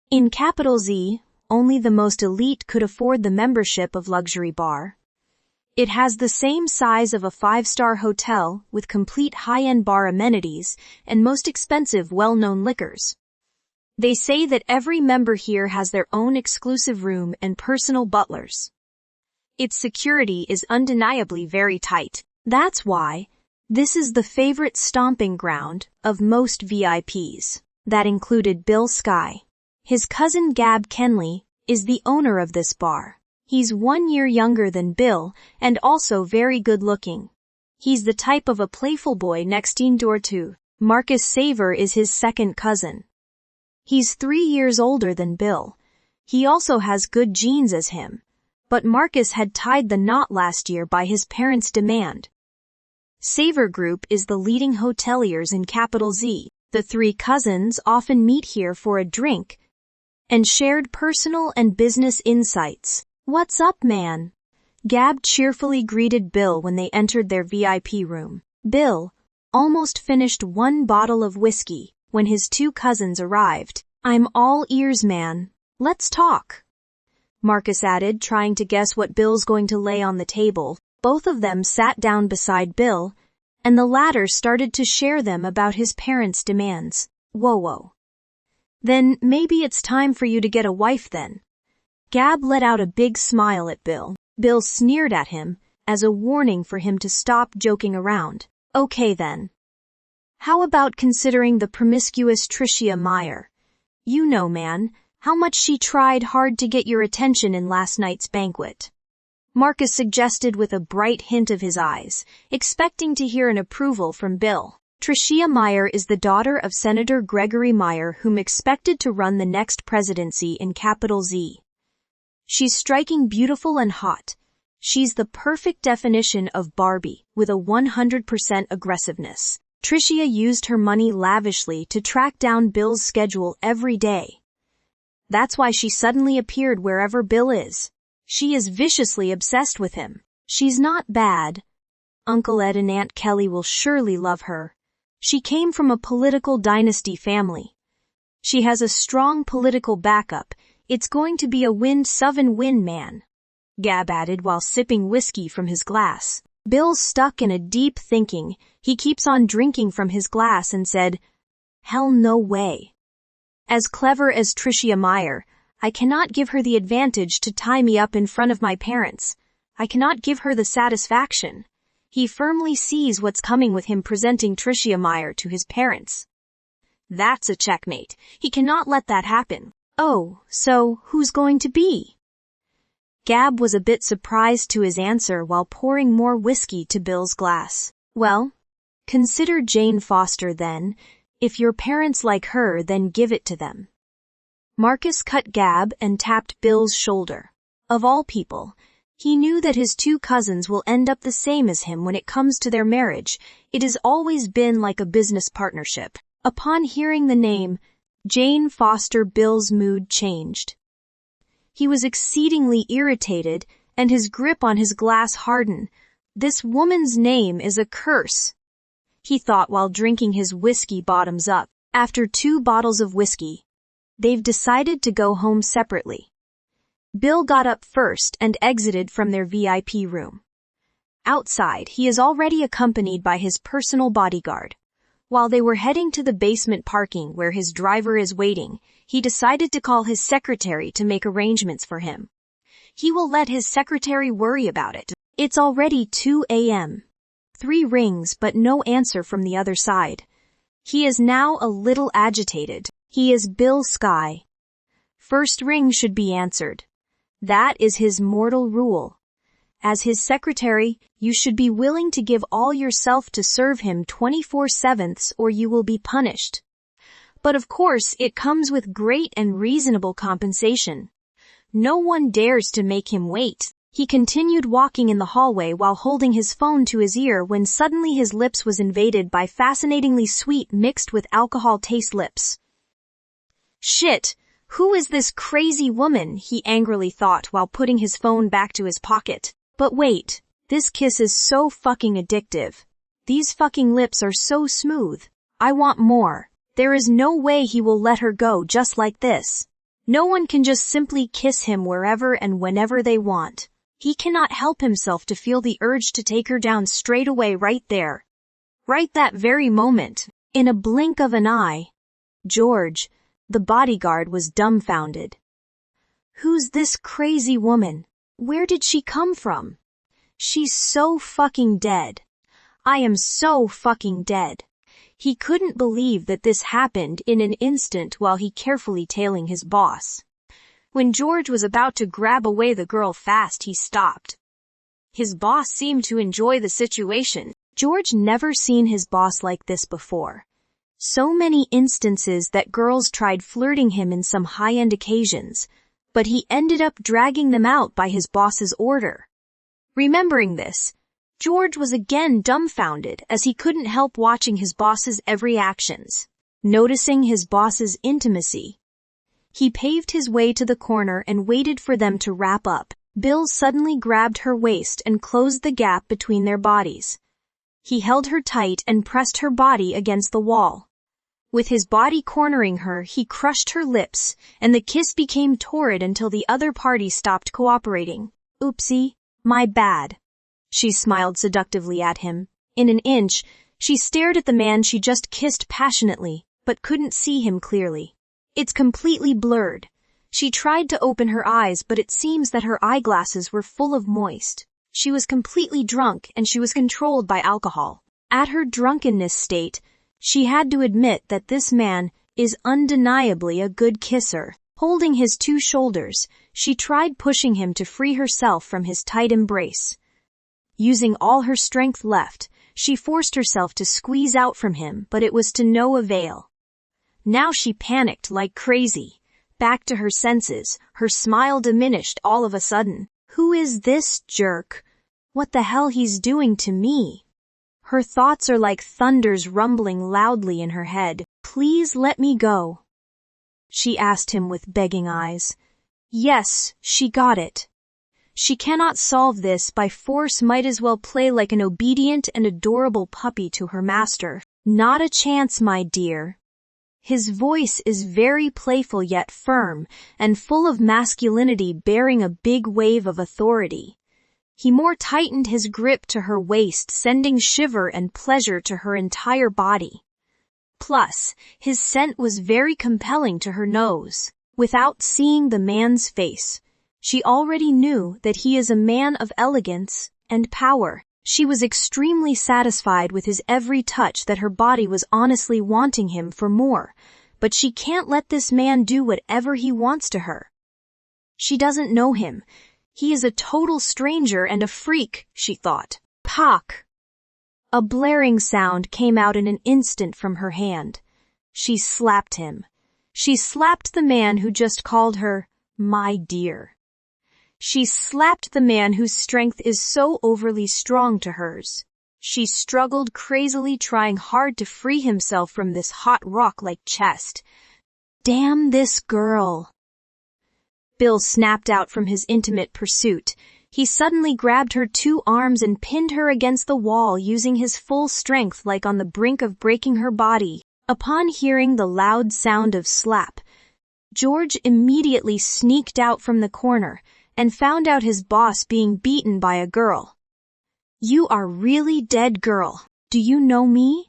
In capital Z, only the most elite could afford the membership of luxury bar. It has the same size of a 5-star hotel with complete high-end bar amenities and most expensive well-known liquors. They say that every member here has their own exclusive room and personal butlers. Its security is undeniably very tight. That's why this is the favorite stomping ground of most VIPs. That included Bill Sky. His cousin Gab Kenley is the owner of this bar. He's 1 year younger than Bill and also very good-looking. He's the type of a playful boy next door to. Marcus Saver is his second cousin. He's 3 years older than Bill. He also has good genes as him. But Marcus had tied the knot last year by his parents' demand. Saver Group is the leading hoteliers in capital Z. The 3 cousins often meet here for a drink and shared personal and business insights. "What's up, man?" Gab cheerfully greeted Bill when they entered their VIP room. Bill almost finished 1 bottle of whiskey when his 2 cousins arrived. "I'm all ears, man. Let's talk," Marcus added, trying to guess what Bill's going to lay on the table. Both of them sat down beside Bill, and the latter started to share them about his parents' demands. Whoa. "Then maybe it's time for you to get a wife then." Gab let out a big smile at Bill. Bill sneered at him as a warning for him to stop joking around. "Okay then. How about considering the promiscuous Tricia Meyer? You know, man, how much she tried hard to get your attention in last night's banquet," Marcus suggested with a bright hint of his eyes, expecting to hear an approval from Bill. Tricia Meyer is the daughter of Senator Gregory Meyer, whom expected to run the next presidency in capital Z. She's striking, beautiful, and hot. She's the perfect definition of Barbie, with a 100% aggressiveness. Tricia used her money lavishly to track down Bill's schedule every day. That's why she suddenly appeared wherever Bill is. She is viciously obsessed with him. She's not bad. Uncle Ed and Aunt Kelly will surely love her. She came from a political dynasty family. She has a strong political backup. It's going to be a win-7-win, man," Gab added while sipping whiskey from his glass. Bill's stuck in a deep thinking. He keeps on drinking from his glass and said, "Hell no way. As clever as Tricia Meyer, I cannot give her the advantage to tie me up in front of my parents. I cannot give her the satisfaction." He firmly sees what's coming with him presenting Tricia Meyer to his parents. That's a checkmate. He cannot let that happen. "Oh, so who's going to be?" Gab was a bit surprised to his answer while pouring more whiskey to Bill's glass. "Well, consider Jane Foster then. If your parents like her, then give it to them." Marcus cut Gab and tapped Bill's shoulder. Of all people, he knew that his 2 cousins will end up the same as him when it comes to their marriage. It has always been like a business partnership. Upon hearing the name Jane Foster, Bill's mood changed. He was exceedingly irritated, and his grip on his glass hardened. "This woman's name is a curse," he thought while drinking his whiskey bottoms up. After 2 bottles of whiskey, they've decided to go home separately. Bill got up first and exited from their VIP room. Outside, he is already accompanied by his personal bodyguard. While they were heading to the basement parking where his driver is waiting, he decided to call his secretary to make arrangements for him. He will let his secretary worry about it. It's already 2 a.m. 3 rings but no answer from the other side. He is now a little agitated. He is Bill Sky. First ring should be answered. That is his mortal rule. As his secretary, you should be willing to give all yourself to serve him 24/7 or you will be punished. But of course, it comes with great and reasonable compensation. No one dares to make him wait. He continued walking in the hallway while holding his phone to his ear when suddenly his lips was invaded by fascinatingly sweet mixed with alcohol taste lips. "Shit, who is this crazy woman?" he angrily thought while putting his phone back to his pocket. But wait, this kiss is so fucking addictive. These fucking lips are so smooth. I want more. There is no way he will let her go just like this. No one can just simply kiss him wherever and whenever they want. He cannot help himself to feel the urge to take her down straight away right there. Right that very moment, in a blink of an eye. George, the bodyguard, was dumbfounded. Who's this crazy woman? Where did she come from? She's so fucking dead. I am so fucking dead. He couldn't believe that this happened in an instant while he carefully tailing his boss. When George was about to grab away the girl fast, he stopped. His boss seemed to enjoy the situation. George never seen his boss like this before. So many instances that girls tried flirting him in some high-end occasions, but he ended up dragging them out by his boss's order. Remembering this, George was again dumbfounded as he couldn't help watching his boss's every actions. Noticing his boss's intimacy, he paved his way to the corner and waited for them to wrap up. Bill suddenly grabbed her waist and closed the gap between their bodies. He held her tight and pressed her body against the wall. With his body cornering her, he crushed her lips, and the kiss became torrid until the other party stopped cooperating. Oopsie, my bad. She smiled seductively at him. In an inch, she stared at the man she just kissed passionately, but couldn't see him clearly. It's completely blurred. She tried to open her eyes, but it seems that her eyeglasses were full of moist. She was completely drunk, and she was controlled by alcohol. At her drunkenness state, she had to admit that this man is undeniably a good kisser. Holding his two shoulders, she tried pushing him to free herself from his tight embrace. Using all her strength left, she forced herself to squeeze out from him, but it was to no avail. Now she panicked like crazy. Back to her senses, her smile diminished all of a sudden. Who is this jerk? What the hell he's doing to me? Her thoughts are like thunders rumbling loudly in her head. Please let me go. She asked him with begging eyes. Yes, she got it. She cannot solve this by force, might as well play like an obedient and adorable puppy to her master. Not a chance, my dear. His voice is very playful yet firm, and full of masculinity bearing a big wave of authority. He more tightened his grip to her waist, sending shiver and pleasure to her entire body. Plus, his scent was very compelling to her nose. Without seeing the man's face, she already knew that he is a man of elegance and power. She was extremely satisfied with his every touch, that her body was honestly wanting him for more, but she can't let this man do whatever he wants to her. She doesn't know him. He is a total stranger and a freak, she thought. Pock! A blaring sound came out in an instant from her hand. She slapped him. She slapped the man who just called her, my dear. She slapped the man whose strength is so overly strong to hers. She struggled crazily, trying hard to free himself from this hot rock-like chest. Damn this girl! Bill snapped out from his intimate pursuit. He suddenly grabbed her two arms and pinned her against the wall, using his full strength like on the brink of breaking her body. Upon hearing the loud sound of slap, George immediately sneaked out from the corner and found out his boss being beaten by a girl. You are really dead, girl. Do you know me?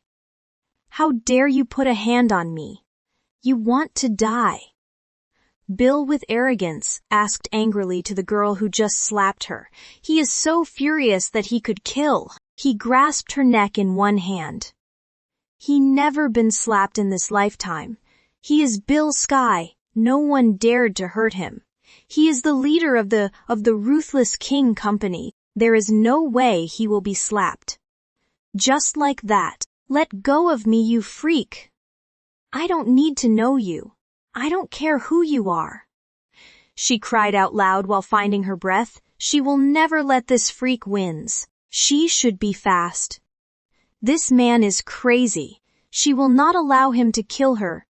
How dare you put a hand on me? You want to die. Bill, with arrogance, asked angrily to the girl who just slapped her. He is so furious that he could kill. He grasped her neck in one hand. He never been slapped in this lifetime. He is Bill Sky. No one dared to hurt him. He is the leader of the Ruthless King Company. There is no way he will be slapped. Just like that. Let go of me, you freak. I don't need to know you. I don't care who you are. She cried out loud while finding her breath. She will never let this freak wins. She should be fast. This man is crazy. She will not allow him to kill her.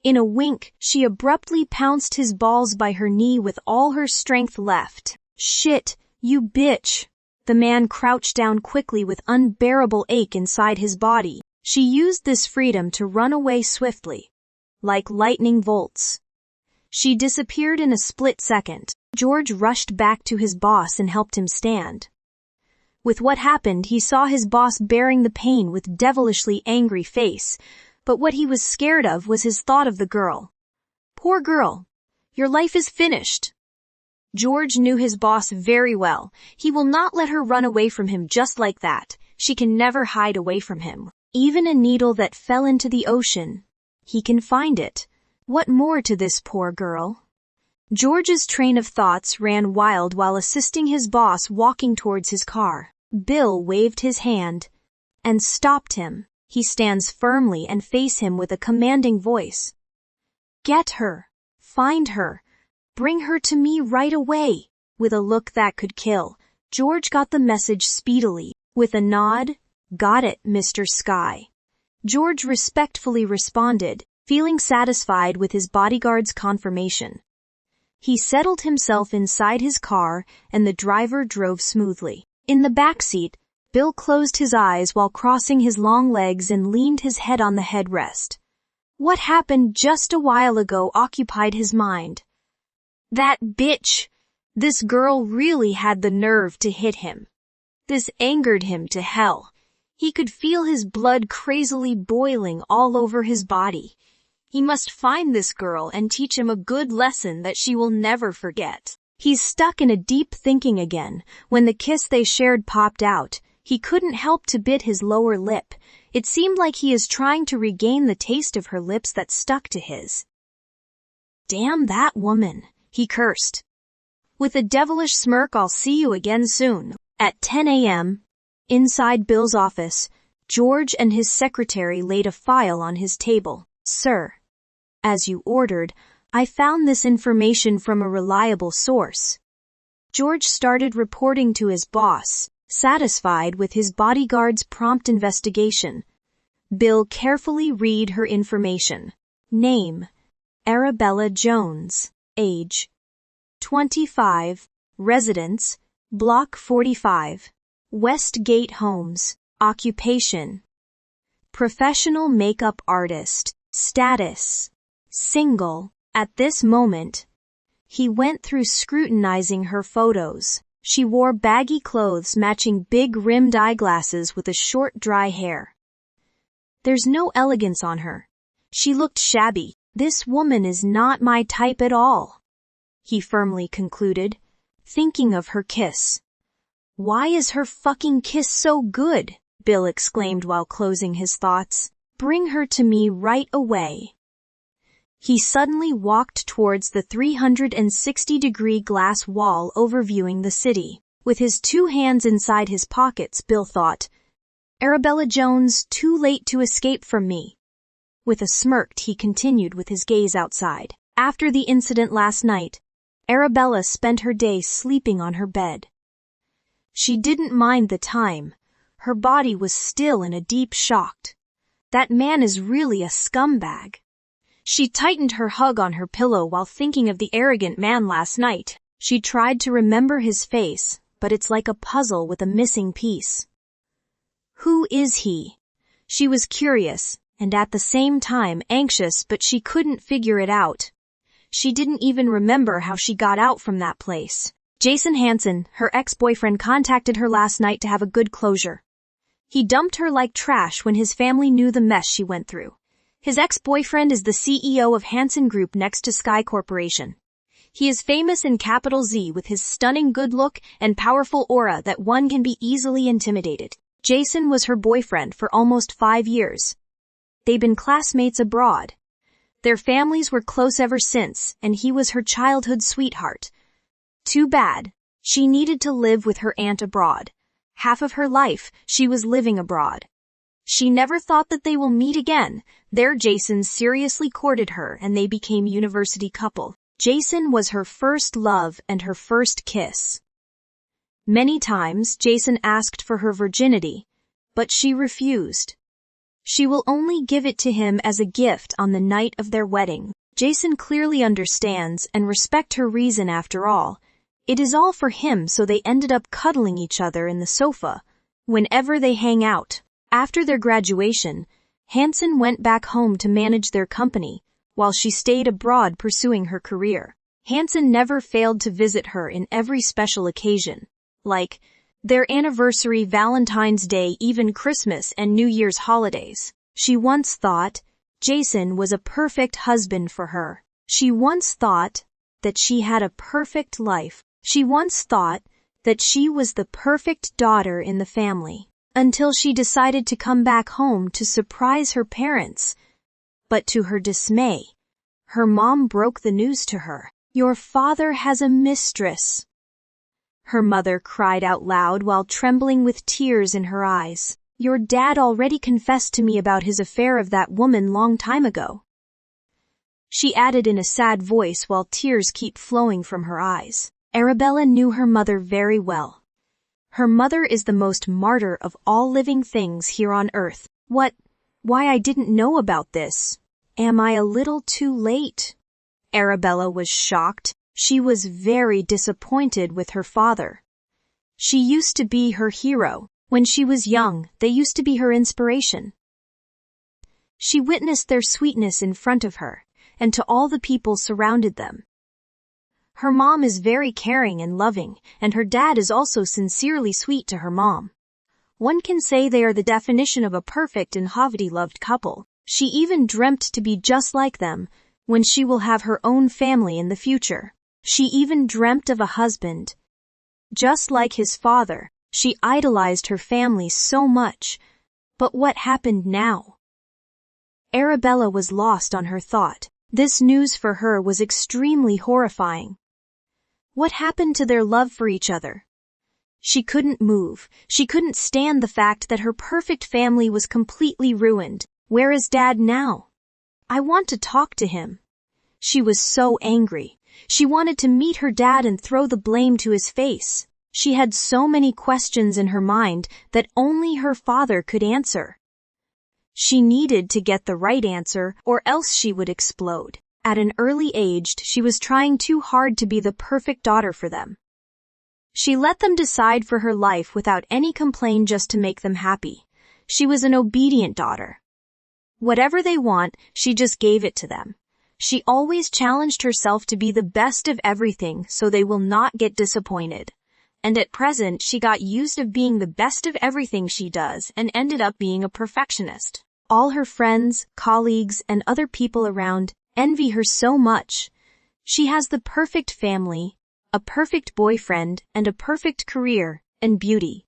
In a wink, she abruptly pounced his balls by her knee with all her strength left. Shit, you bitch. The man crouched down quickly with unbearable ache inside his body. She used this freedom to run away swiftly, like lightning bolts. She disappeared in a split second. George rushed back to his boss and helped him stand. With what happened, he saw his boss bearing the pain with devilishly angry face, but what he was scared of was his thought of the girl. Poor girl. Your life is finished. George knew his boss very well. He will not let her run away from him just like that. She can never hide away from him. Even a needle that fell into the ocean, he can find it. What more to this poor girl? George's train of thoughts ran wild while assisting his boss walking towards his car. Bill waved his hand and stopped him. He stands firmly and face him with a commanding voice. Get her. Find her. Bring her to me right away. With a look that could kill, George got the message speedily. With a nod, got it, Mr. Sky. George respectfully responded, feeling satisfied with his bodyguard's confirmation. He settled himself inside his car and the driver drove smoothly. In the backseat, Bill closed his eyes while crossing his long legs and leaned his head on the headrest. What happened just a while ago occupied his mind. That bitch! This girl really had the nerve to hit him. This angered him to hell. He could feel his blood crazily boiling all over his body. He must find this girl and teach him a good lesson that she will never forget. He's stuck in a deep thinking again. When the kiss they shared popped out, he couldn't help to bit his lower lip. It seemed like he is trying to regain the taste of her lips that stuck to his. Damn that woman, he cursed. With a devilish smirk, I'll see you again soon. At 10 a.m., inside Bill's office, George and his secretary laid a file on his table. Sir, as you ordered, I found this information from a reliable source. George started reporting to his boss, satisfied with his bodyguard's prompt investigation. Bill carefully read her information. Name, Arabella Jones. Age, 25. Residence, Block 45. Westgate Homes. Occupation, professional makeup artist. Status, single. At this moment, he went through scrutinizing her photos. She wore baggy clothes matching big rimmed eyeglasses with a short dry hair. There's no elegance on her. She looked shabby. This woman is not my type at all, he firmly concluded, thinking of her kiss. Why is her fucking kiss so good? Bill exclaimed while closing his thoughts. Bring her to me right away. He suddenly walked towards the 360-degree glass wall overviewing the city. With his two hands inside his pockets, Bill thought, Arabella Jones, too late to escape from me. With a smirk, he continued with his gaze outside. After the incident last night, Arabella spent her day sleeping on her bed. She didn't mind the time. Her body was still in a deep shock. That man is really a scumbag. She tightened her hug on her pillow while thinking of the arrogant man last night. She tried to remember his face, but it's like a puzzle with a missing piece. Who is he? She was curious, and at the same time anxious, but she couldn't figure it out. She didn't even remember how she got out from that place. Jason Hansen, her ex-boyfriend, contacted her last night to have a good closure. He dumped her like trash when his family knew the mess she went through. His ex-boyfriend is the CEO of Hansen Group next to Sky Corporation. He is famous in capital Z with his stunning good look and powerful aura that one can be easily intimidated. Jason was her boyfriend for almost 5 years. They'd been classmates abroad. Their families were close ever since, and he was her childhood sweetheart. Too bad. She needed to live with her aunt abroad. Half of her life, she was living abroad. She never thought that they will meet again. There Jason seriously courted her and they became university couple. Jason was her first love and her first kiss. Many times Jason asked for her virginity, but she refused. She will only give it to him as a gift on the night of their wedding. Jason clearly understands and respects her reason after all. It is all for him, so they ended up cuddling each other in the sofa whenever they hang out. After their graduation, Hansen went back home to manage their company, while she stayed abroad pursuing her career. Hansen never failed to visit her in every special occasion, like their anniversary, Valentine's Day, even Christmas and New Year's holidays. She once thought Jason was a perfect husband for her. She once thought that she had a perfect life. She once thought that she was the perfect daughter in the family, until she decided to come back home to surprise her parents. But to her dismay, her mom broke the news to her. "Your father has a mistress." Her mother cried out loud while trembling with tears in her eyes. "Your dad already confessed to me about his affair of that woman long time ago," she added in a sad voice while tears keep flowing from her eyes. Arabella knew her mother very well. Her mother is the most martyr of all living things here on earth. Why I didn't know about this. Am I a little too late? Arabella was shocked. She was very disappointed with her father. She used to be her hero. When she was young, they used to be her inspiration. She witnessed their sweetness in front of her, and to all the people surrounded them. Her mom is very caring and loving, and her dad is also sincerely sweet to her mom. One can say they are the definition of a perfect and Havdi-loved couple. She even dreamt to be just like them when she will have her own family in the future. She even dreamt of a husband just like his father. She idolized her family so much. But what happened now? Arabella was lost on her thought. This news for her was extremely horrifying. What happened to their love for each other? She couldn't move. She couldn't stand the fact that her perfect family was completely ruined. Where is Dad now? I want to talk to him. She was so angry. She wanted to meet her dad and throw the blame to his face. She had so many questions in her mind that only her father could answer. She needed to get the right answer or else she would explode. At an early age, she was trying too hard to be the perfect daughter for them. She let them decide for her life without any complaint just to make them happy. She was an obedient daughter. Whatever they want, she just gave it to them. She always challenged herself to be the best of everything so they will not get disappointed. And at present she got used of being the best of everything she does and ended up being a perfectionist. All her friends, colleagues, and other people around envy her so much. She has the perfect family, a perfect boyfriend, and a perfect career and beauty.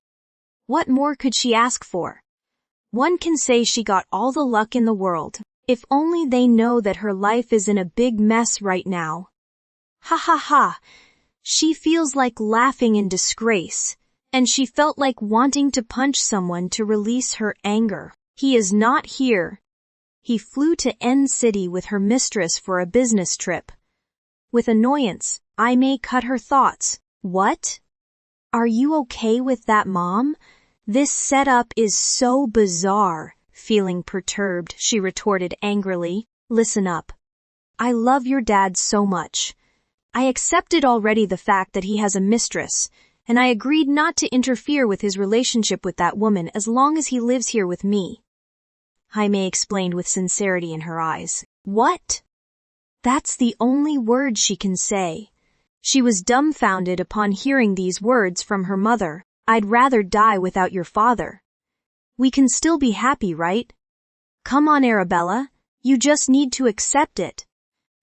What more could she ask for? One can say she got all the luck in the world. If only they know that her life is in a big mess right now. Ha ha ha. She feels like laughing in disgrace, and she felt like wanting to punch someone to release her anger. He is not here. He flew to N City with her mistress for a business trip. With annoyance, I may cut her thoughts. What? Are you okay with that, Mom? This setup is so bizarre. Feeling perturbed, she retorted angrily. Listen up. I love your dad so much. I accepted already the fact that he has a mistress, and I agreed not to interfere with his relationship with that woman as long as he lives here with me. Jaime explained with sincerity in her eyes. What? That's the only word she can say. She was dumbfounded upon hearing these words from her mother. I'd rather die without your father. We can still be happy, right? Come on, Arabella. You just need to accept it.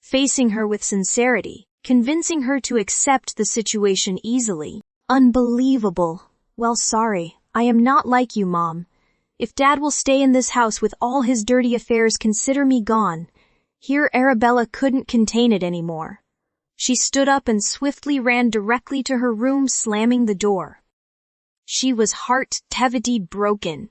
Facing her with sincerity, convincing her to accept the situation easily. Unbelievable. Well, sorry. I am not like you, Mom. If Dad will stay in this house with all his dirty affairs, consider me gone. Here Arabella couldn't contain it anymore. She stood up and swiftly ran directly to her room, slamming the door. She was heart-tevity broken.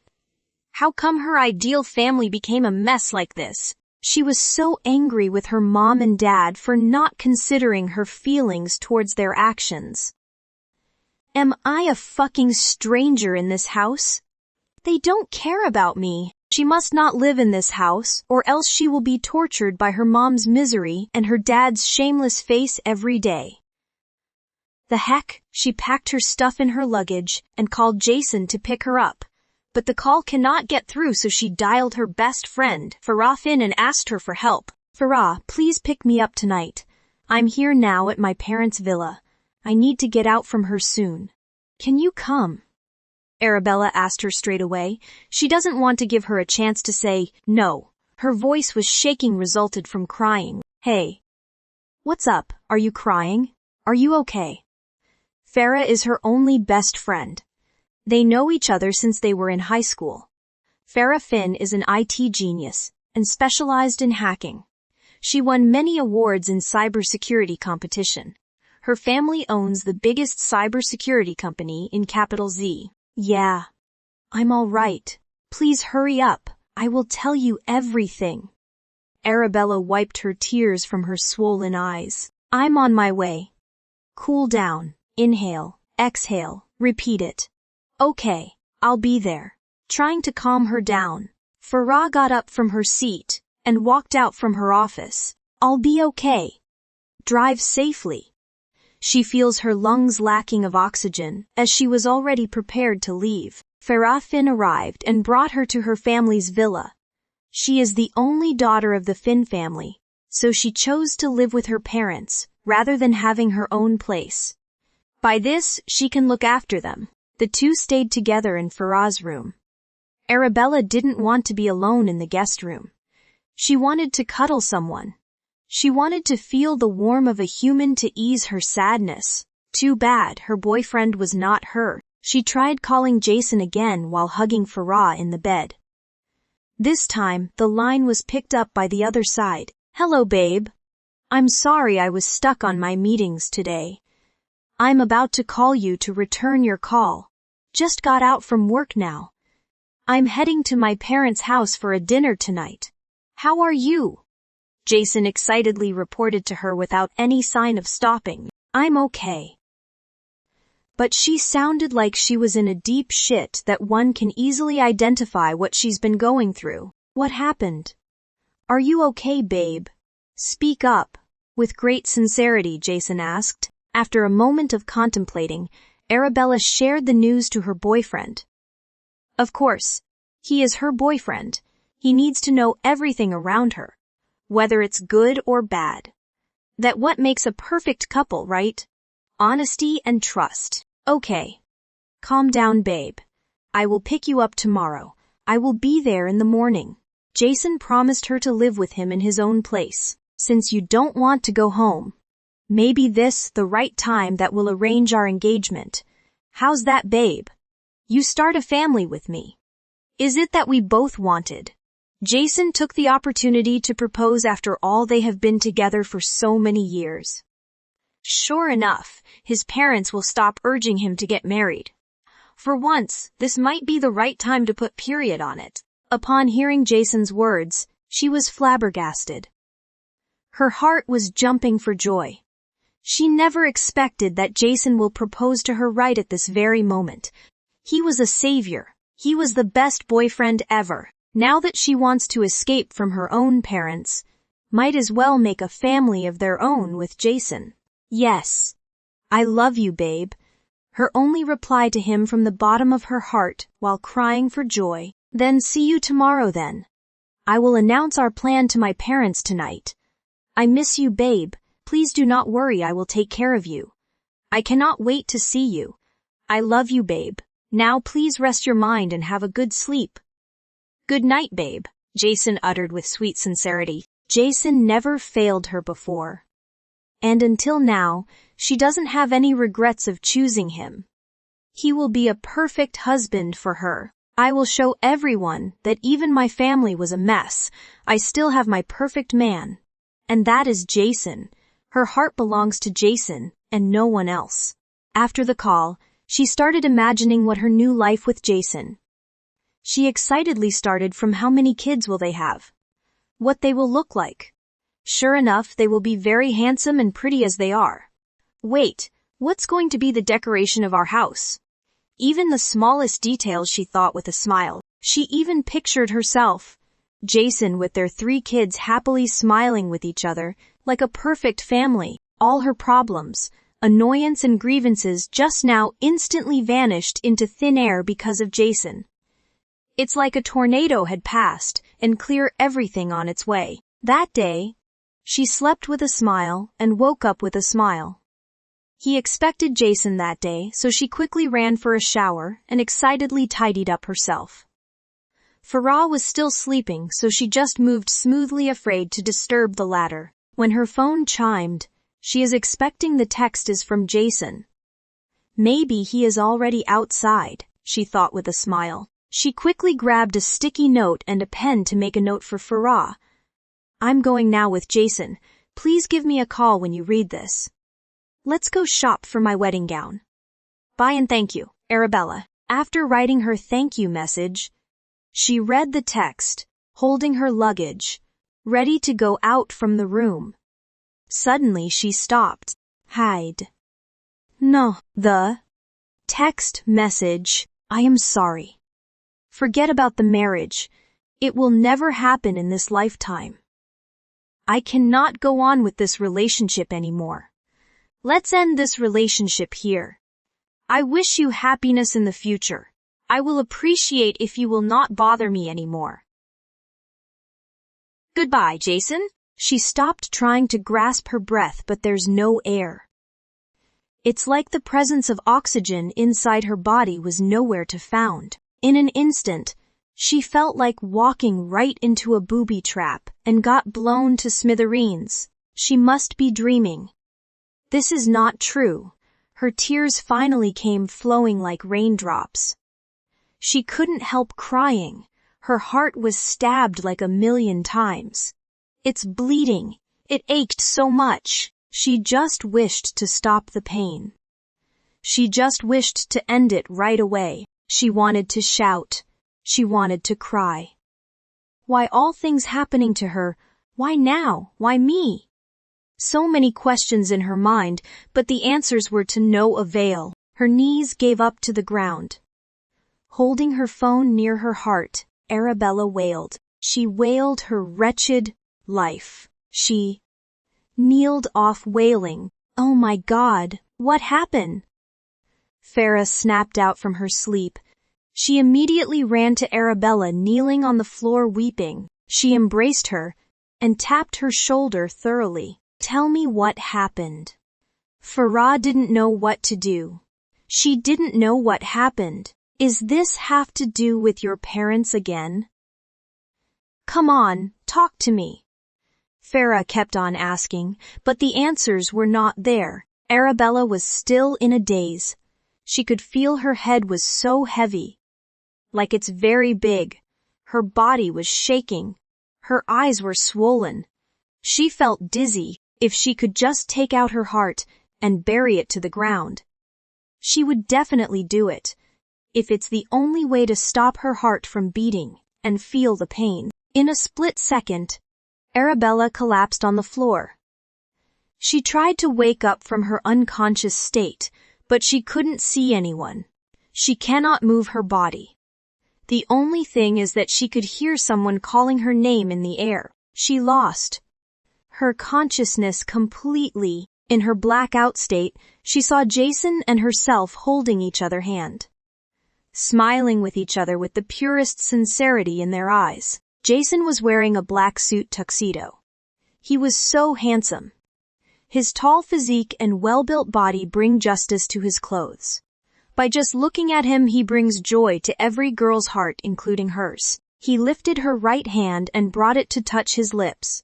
How come her ideal family became a mess like this? She was so angry with her mom and dad for not considering her feelings towards their actions. Am I a fucking stranger in this house? They don't care about me. She must not live in this house, or else she will be tortured by her mom's misery and her dad's shameless face every day. The heck, she packed her stuff in her luggage and called Jason to pick her up. But the call cannot get through, so she dialed her best friend, Farafin, and asked her for help. Farah, please pick me up tonight. I'm here now at my parents' villa. I need to get out from her soon. Can you come? Arabella asked her straight away. She doesn't want to give her a chance to say no. Her voice was shaking, resulted from crying. Hey. What's up? Are you crying? Are you okay? Farah is her only best friend. They know each other since they were in high school. Farah Finn is an IT genius and specialized in hacking. She won many awards in cybersecurity competition. Her family owns the biggest cybersecurity company in capital Z. Yeah. I'm all right. Please hurry up. I will tell you everything. Arabella wiped her tears from her swollen eyes. I'm on my way. Cool down. Inhale. Exhale. Repeat it. Okay. I'll be there. Trying to calm her down, Farah got up from her seat and walked out from her office. I'll be okay. Drive safely. She feels her lungs lacking of oxygen as she was already prepared to leave. Farah Finn arrived and brought her to her family's villa. She is the only daughter of the Finn family, so she chose to live with her parents rather than having her own place. By this, she can look after them. The two stayed together in Farah's room. Arabella didn't want to be alone in the guest room. She wanted to cuddle someone. She wanted to feel the warmth of a human to ease her sadness. Too bad her boyfriend was not her. She tried calling Jason again while hugging Farah in the bed. This time, the line was picked up by the other side. Hello, babe. I'm sorry I was stuck on my meetings today. I'm about to call you to return your call. Just got out from work now. I'm heading to my parents' house for a dinner tonight. How are you? Jason excitedly reported to her without any sign of stopping. I'm okay. But she sounded like she was in a deep shit that one can easily identify what she's been going through. What happened? Are you okay, babe? Speak up. With great sincerity, Jason asked. After a moment of contemplating, Arabella shared the news to her boyfriend. Of course, he is her boyfriend. He needs to know everything around her, whether it's good or bad. That's what makes a perfect couple, right? Honesty and trust. Okay. Calm down, babe. I will pick you up tomorrow. I will be there in the morning. Jason promised her to live with him in his own place. Since you don't want to go home, maybe this the right time that we'll arrange our engagement. How's that, babe? You start a family with me. Is it that we both wanted? Jason took the opportunity to propose after all they have been together for so many years. Sure enough, his parents will stop urging him to get married. For once, this might be the right time to put period on it. Upon hearing Jason's words, she was flabbergasted. Her heart was jumping for joy. She never expected that Jason will propose to her right at this very moment. He was a savior. He was the best boyfriend ever. Now that she wants to escape from her own parents, might as well make a family of their own with Jason. Yes. I love you, babe. Her only reply to him from the bottom of her heart while crying for joy. Then see you tomorrow then. I will announce our plan to my parents tonight. I miss you, babe. Please do not worry, I will take care of you. I cannot wait to see you. I love you, babe. Now please rest your mind and have a good sleep. Good night, babe, Jason uttered with sweet sincerity. Jason never failed her before. And until now, she doesn't have any regrets of choosing him. He will be a perfect husband for her. I will show everyone that even my family was a mess. I still have my perfect man. And that is Jason. Her heart belongs to Jason and no one else. After the call, she started imagining what her new life with Jason. She excitedly started from how many kids will they have? What they will look like. Sure enough, they will be very handsome and pretty as they are. Wait, what's going to be the decoration of our house? Even the smallest details she thought with a smile. She even pictured herself, Jason with their 3 kids happily smiling with each other, like a perfect family. All her problems, annoyance and grievances just now instantly vanished into thin air because of Jason. It's like a tornado had passed and cleared everything on its way. That day, She slept with a smile and woke up with a smile. He expected Jason that day, so she quickly ran for a shower and excitedly tidied up herself. Farah was still sleeping, so she just moved smoothly, afraid to disturb the latter. When her phone chimed, she is expecting the text is from Jason. Maybe he is already outside, she thought with a smile. She quickly grabbed a sticky note and a pen to make a note for Farah. I'm going now with Jason. Please give me a call when you read this. Let's go shop for my wedding gown. Bye and thank you, Arabella. After writing her thank you message, she read the text, holding her luggage, ready to go out from the room. Suddenly she stopped. Hide. No, the text message. I am sorry. Forget about the marriage. It will never happen in this lifetime. I cannot go on with this relationship anymore. Let's end this relationship here. I wish you happiness in the future. I will appreciate if you will not bother me anymore. Goodbye, Jason. She stopped trying to grasp her breath, but there's no air. It's like the presence of oxygen inside her body was nowhere to found. In an instant, she felt like walking right into a booby trap and got blown to smithereens. She must be dreaming. This is not true. Her tears finally came flowing like raindrops. She couldn't help crying. Her heart was stabbed like 1,000,000 times. It's bleeding. It ached so much. She just wished to stop the pain. She just wished to end it right away. She wanted to shout. She wanted to cry. Why all things happening to her? Why now? Why me? So many questions in her mind, but the answers were to no avail. Her knees gave up to the ground. Holding her phone near her heart, Arabella wailed. She wailed her wretched life. She kneeled off wailing. Oh my God, what happened? Farah snapped out from her sleep. She immediately ran to Arabella kneeling on the floor weeping. She embraced her and tapped her shoulder thoroughly. Tell me what happened. Farah didn't know what to do. She didn't know what happened. Is this have to do with your parents again? Come on, talk to me. Farah kept on asking, but the answers were not there. Arabella was still in a daze. She could feel her head was so heavy. Like it's very big. Her body was shaking. Her eyes were swollen. She felt dizzy. If she could just take out her heart and bury it to the ground, she would definitely do it. If it's the only way to stop her heart from beating and feel the pain. In a split second, Arabella collapsed on the floor. She tried to wake up from her unconscious state, but she couldn't see anyone. She cannot move her body. The only thing is that she could hear someone calling her name in the air. She lost her consciousness completely. In her blackout state, she saw Jason and herself holding each other hand, smiling with each other with the purest sincerity in their eyes. Jason was wearing a black suit tuxedo. He was so handsome. His tall physique and well-built body bring justice to his clothes. By just looking at him, he brings joy to every girl's heart, including hers. He lifted her right hand and brought it to touch his lips.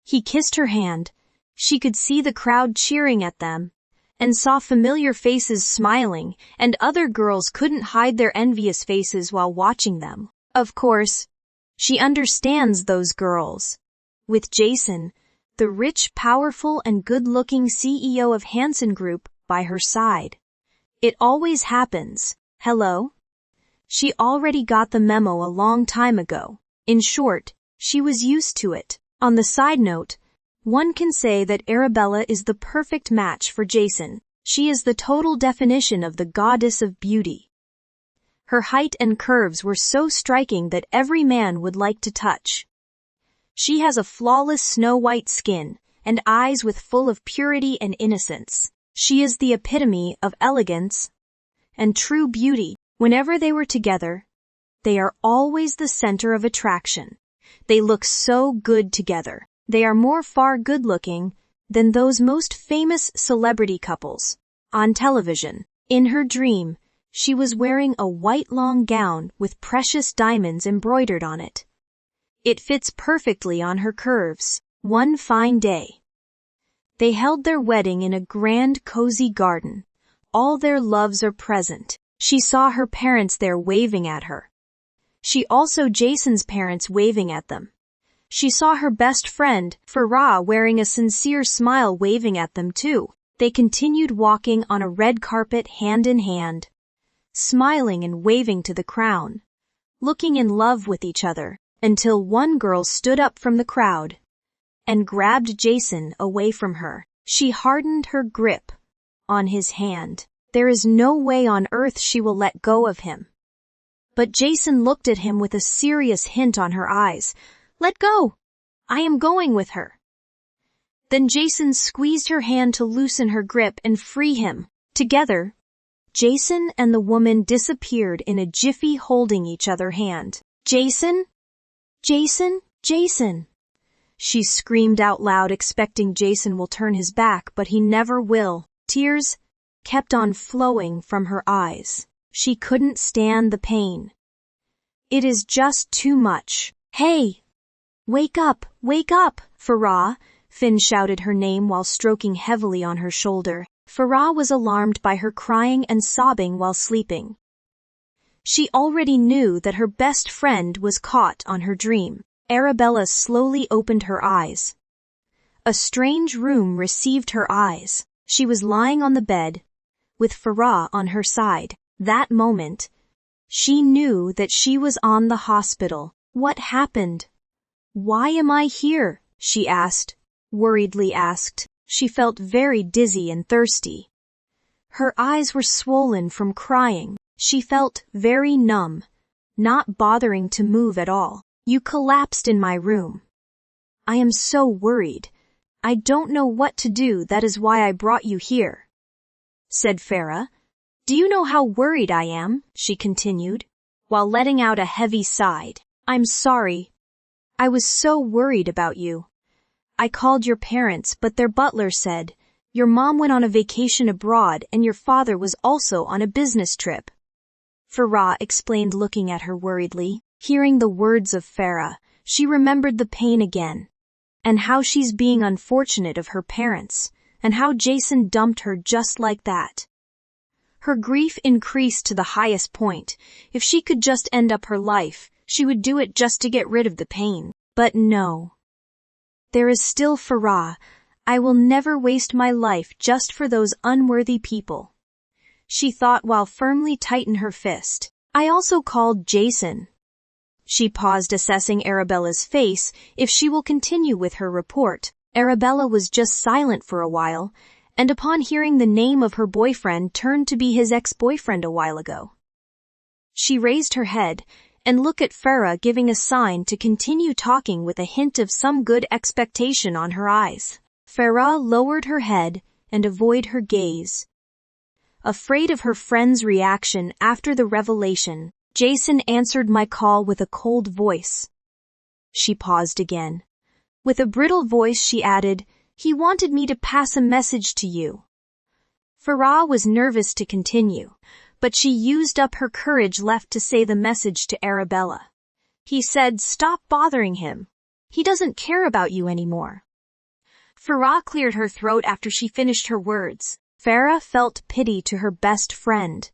He kissed her hand. She could see the crowd cheering at them, and saw familiar faces smiling, and other girls couldn't hide their envious faces while watching them. Of course, she understands those girls. With Jason, the rich, powerful, and good-looking CEO of Hansen Group, by her side. It always happens. Hello? She already got the memo a long time ago. In short, she was used to it. On the side note, one can say that Arabella is the perfect match for Jason. She is the total definition of the goddess of beauty. Her height and curves were so striking that every man would like to touch. She has a flawless snow-white skin and eyes with full of purity and innocence. She is the epitome of elegance and true beauty. Whenever they were together, they are always the center of attraction. They look so good together. They are more far good-looking than those most famous celebrity couples on television. In her dream, she was wearing a white long gown with precious diamonds embroidered on it. It fits perfectly on her curves. One fine day, they held their wedding in a grand, cozy garden. All their loves are present. She saw her parents there waving at her. She also Jason's parents waving at them. She saw her best friend, Farah, wearing a sincere smile waving at them too. They continued walking on a red carpet hand in hand, smiling and waving to the crowd, looking in love with each other, until one girl stood up from the crowd and grabbed Jason away from her. She hardened her grip on his hand. There is no way on earth she will let go of him. But Jason looked at him with a serious hint on her eyes. "Let go! I am going with her." Then Jason squeezed her hand to loosen her grip and free him. Together, Jason and the woman disappeared in a jiffy, holding each other hand. "Jason? Jason? Jason!" She screamed out loud, expecting Jason will turn his back, but he never will. Tears kept on flowing from her eyes. She couldn't stand the pain. "It is just too much. Hey! Wake up! Wake up! Farah!" Finn shouted her name while stroking heavily on her shoulder. Farah was alarmed by her crying and sobbing while sleeping. She already knew that her best friend was caught on her dream. Arabella slowly opened her eyes. A strange room received her eyes. She was lying on the bed, with Farah on her side. That moment, she knew that she was on the hospital. What happened? "Why am I here?" she worriedly asked. She felt very dizzy and thirsty. Her eyes were swollen from crying. She felt very numb, not bothering to move at all. "You collapsed in my room. I am so worried. I don't know what to do. That is why I brought you here," said Farah. "Do you know how worried I am?" she continued, while letting out a heavy sigh. "I'm sorry. I was so worried about you. I called your parents, but their butler said your mom went on a vacation abroad and your father was also on a business trip." Farah explained, looking at her worriedly. Hearing the words of Farah, she remembered the pain again, and how she's being unfortunate of her parents, and how Jason dumped her just like that. Her grief increased to the highest point. If she could just end up her life, she would do it just to get rid of the pain. But no. There is still Farah. I will never waste my life just for those unworthy people, she thought while firmly tightening her fist. "I also called Jason." She paused, assessing Arabella's face if she will continue with her report. Arabella was just silent for a while, and upon hearing the name of her boyfriend turned to be his ex-boyfriend a while ago. She raised her head and looked at Farah, giving a sign to continue talking with a hint of some good expectation on her eyes. Farah lowered her head and avoided her gaze. Afraid of her friend's reaction after the revelation, Jason answered my call with a cold voice. She paused again. With a brittle voice she added, "He wanted me to pass a message to you." Farah was nervous to continue, but she used up her courage left to say the message to Arabella. "He said stop bothering him. He doesn't care about you anymore." Farah cleared her throat after she finished her words. Farah felt pity to her best friend.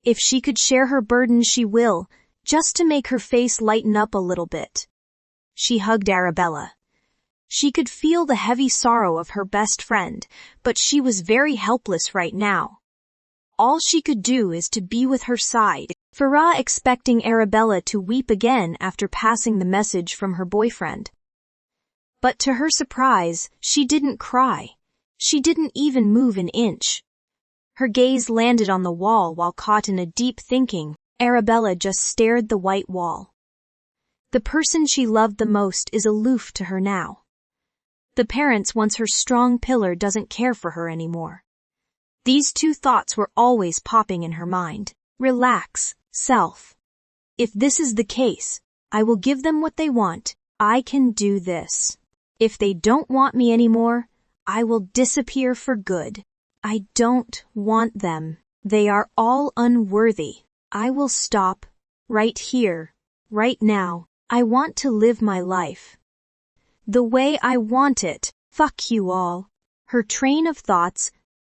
If she could share her burden, she will, just to make her face lighten up a little bit. She hugged Arabella. She could feel the heavy sorrow of her best friend, but she was very helpless right now. All she could do is to be with her side. Farah expecting Arabella to weep again after passing the message from her boyfriend. But to her surprise, she didn't cry. She didn't even move an inch. Her gaze landed on the wall while caught in a deep thinking. Arabella just stared the white wall. The person she loved the most is aloof to her now. The parents once her strong pillar doesn't care for her anymore. These two thoughts were always popping in her mind. Relax, self. If this is the case, I will give them what they want. I can do this. If they don't want me anymore, I will disappear for good. I don't want them. They are all unworthy. I will stop, right here, right now. I want to live my life the way I want it. Fuck you all. Her train of thoughts,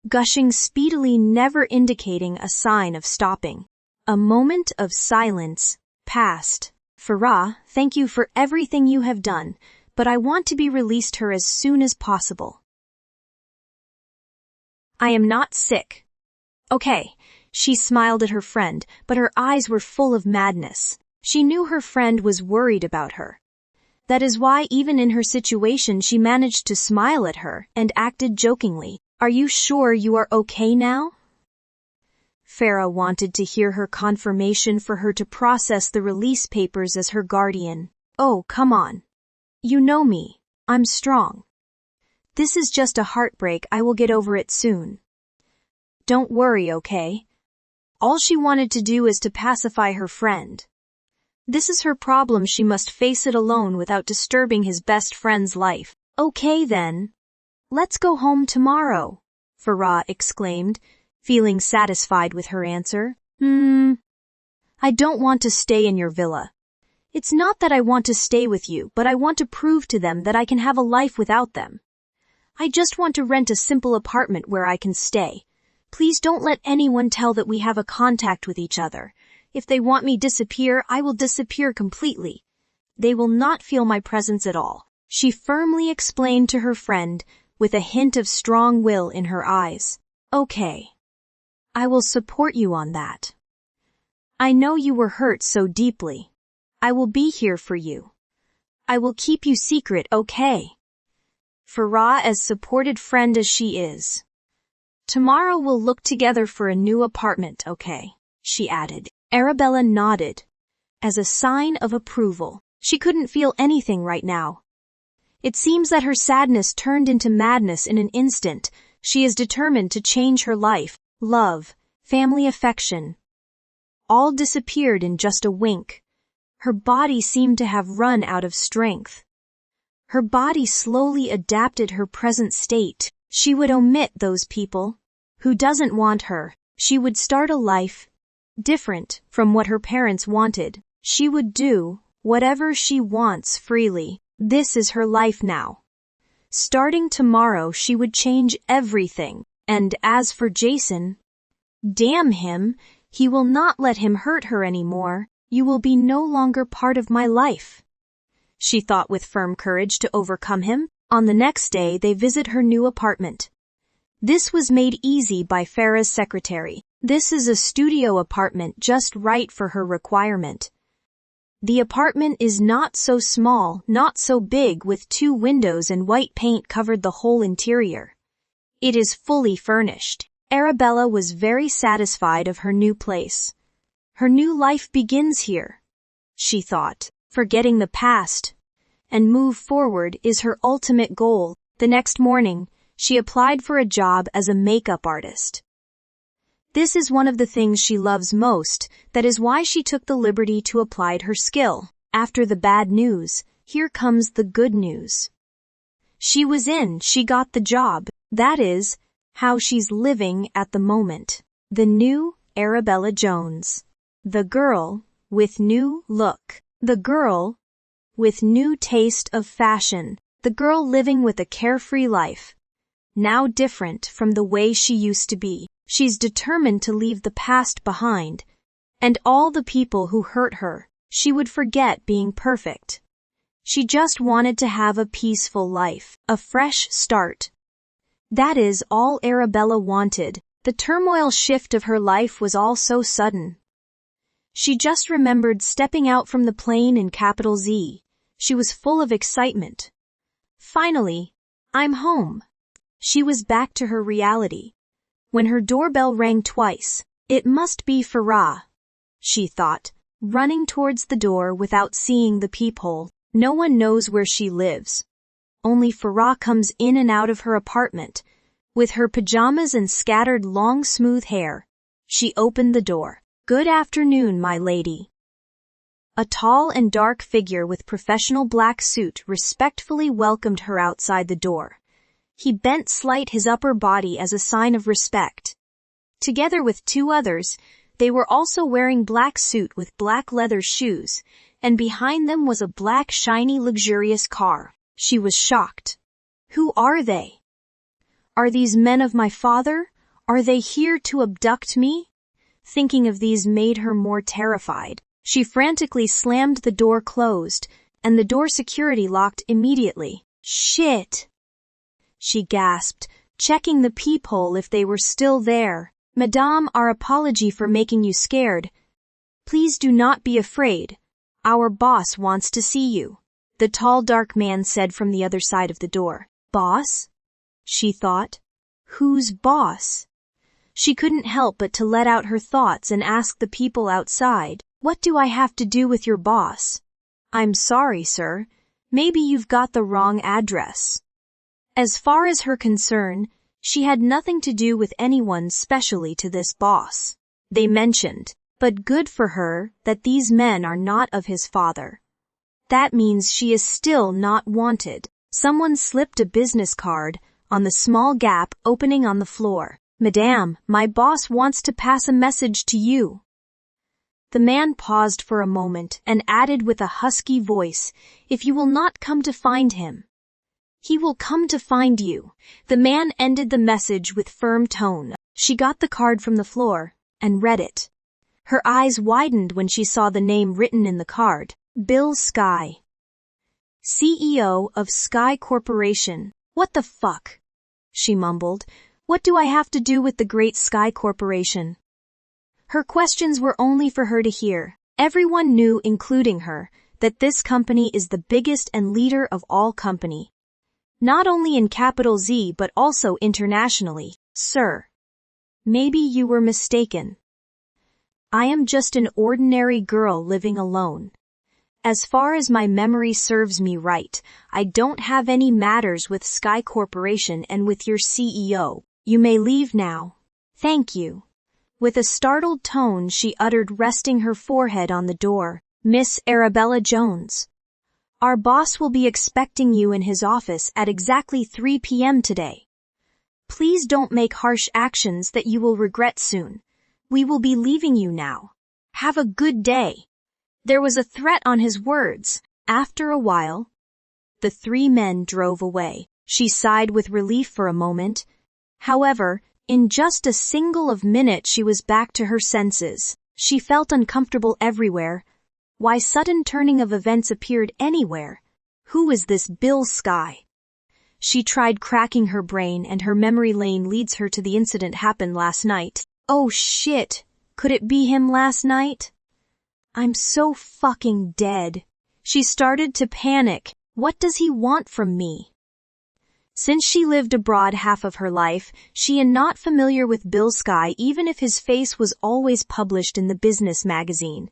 gushing speedily, never indicating a sign of stopping. A moment of silence passed. Farah, thank you for everything you have done, but I want to be released her as soon as possible. I am not sick. Okay. She smiled at her friend, but her eyes were full of madness. She knew her friend was worried about her. That is why even in her situation she managed to smile at her and acted jokingly. Are you sure you are okay now? Farah wanted to hear her confirmation for her to process the release papers as her guardian. Oh, come on. You know me. I'm strong. This is just a heartbreak. I will get over it soon. Don't worry, okay? All she wanted to do is to pacify her friend. This is her problem. She must face it alone without disturbing his best friend's life. Okay then. Let's go home tomorrow, Farah exclaimed, feeling satisfied with her answer. I don't want to stay in your villa. It's not that I want to stay with you, but I want to prove to them that I can have a life without them. I just want to rent a simple apartment where I can stay. Please don't let anyone tell that we have a contact with each other. If they want me to disappear, I will disappear completely. They will not feel my presence at all, she firmly explained to her friend, with a hint of strong will in her eyes. Okay. I will support you on that. I know you were hurt so deeply. I will be here for you. I will keep you secret, okay? Farah, as supported friend as she is. Tomorrow we'll look together for a new apartment, okay? She added. Arabella nodded. As a sign of approval. She couldn't feel anything right now. It seems that her sadness turned into madness in an instant. She is determined to change her life. Love, family affection. All disappeared in just a wink. Her body seemed to have run out of strength. Her body slowly adapted her present state. She would omit those people who doesn't want her. She would start a life different from what her parents wanted. She would do whatever she wants freely. This is her life now. Starting tomorrow she would change everything. And as for Jason, damn him, he will not let him hurt her anymore. You will be no longer part of my life, she thought with firm courage to overcome him. On the next day they visit her new apartment. This was made easy by Farah's secretary. This is a studio apartment just right for her requirement. The apartment is not so small, not so big, with 2 windows and white paint covered the whole interior. It is fully furnished. Arabella was very satisfied of her new place. Her new life begins here, she thought. Forgetting the past and move forward is her ultimate goal. The next morning, she applied for a job as a makeup artist. This is one of the things she loves most. That is why she took the liberty to apply her skill. After the bad news, here comes the good news. She was in, she got the job. That is how she's living at the moment. The new Arabella Jones. The girl with new look. The girl with new taste of fashion. The girl living with a carefree life. Now different from the way she used to be. She's determined to leave the past behind. And all the people who hurt her, she would forget being perfect. She just wanted to have a peaceful life, a fresh start. That is all Arabella wanted. The turmoil shift of her life was all so sudden. She just remembered stepping out from the plane in capital Z. She was full of excitement. Finally, I'm home. She was back to her reality. When her doorbell rang twice, it must be Farah, she thought, running towards the door without seeing the peephole. No one knows where she lives. Only Farah comes in and out of her apartment, with her pajamas and scattered long smooth hair. She opened the door. Good afternoon, my lady. A tall and dark figure with professional black suit respectfully welcomed her outside the door. He bent slight his upper body as a sign of respect. Together with two others, they were also wearing black suit with black leather shoes, and behind them was a black shiny luxurious car. She was shocked. Who are they? Are these men of my father? Are they here to abduct me? Thinking of these made her more terrified. She frantically slammed the door closed, and the door security locked immediately. Shit! She gasped, checking the peephole if they were still there. Madame, our apology for making you scared. Please do not be afraid. Our boss wants to see you, the tall dark man said from the other side of the door. Boss? She thought. Whose boss? She couldn't help but to let out her thoughts and ask the people outside, what do I have to do with your boss? I'm sorry, sir. Maybe you've got the wrong address. As far as her concern, she had nothing to do with anyone specially to this boss. They mentioned, but good for her, that these men are not of his father. That means she is still not wanted. Someone slipped a business card on the small gap opening on the floor. Madame, my boss wants to pass a message to you. The man paused for a moment and added with a husky voice, if you will not come to find him, he will come to find you. The man ended the message with firm tone. She got the card from the floor and read it. Her eyes widened when she saw the name written in the card. Bill Sky. CEO of Sky Corporation. What the fuck? She mumbled. What do I have to do with the great Sky Corporation? Her questions were only for her to hear. Everyone knew, including her, that this company is the biggest and leader of all company. Not only in capital Z but also internationally. Sir. Maybe you were mistaken. I am just an ordinary girl living alone. As far as my memory serves me right, I don't have any matters with Sky Corporation and with your CEO. You may leave now. Thank you. With a startled tone she uttered, resting her forehead on the door. Miss Arabella Jones. Our boss will be expecting you in his office at exactly 3 p.m. today. Please don't make harsh actions that you will regret soon. We will be leaving you now. Have a good day. There was a threat on his words. After a while, the three men drove away. She sighed with relief for a moment. However, in just a single of minute she was back to her senses. She felt uncomfortable everywhere. Why sudden turning of events appeared anywhere? Who is this Bill Sky? She tried cracking her brain and her memory lane leads her to the incident happened last night. Oh shit, could it be him last night? I'm so fucking dead. She started to panic. What does he want from me? Since she lived abroad half of her life, she is not familiar with Bill Sky even if his face was always published in the business magazine.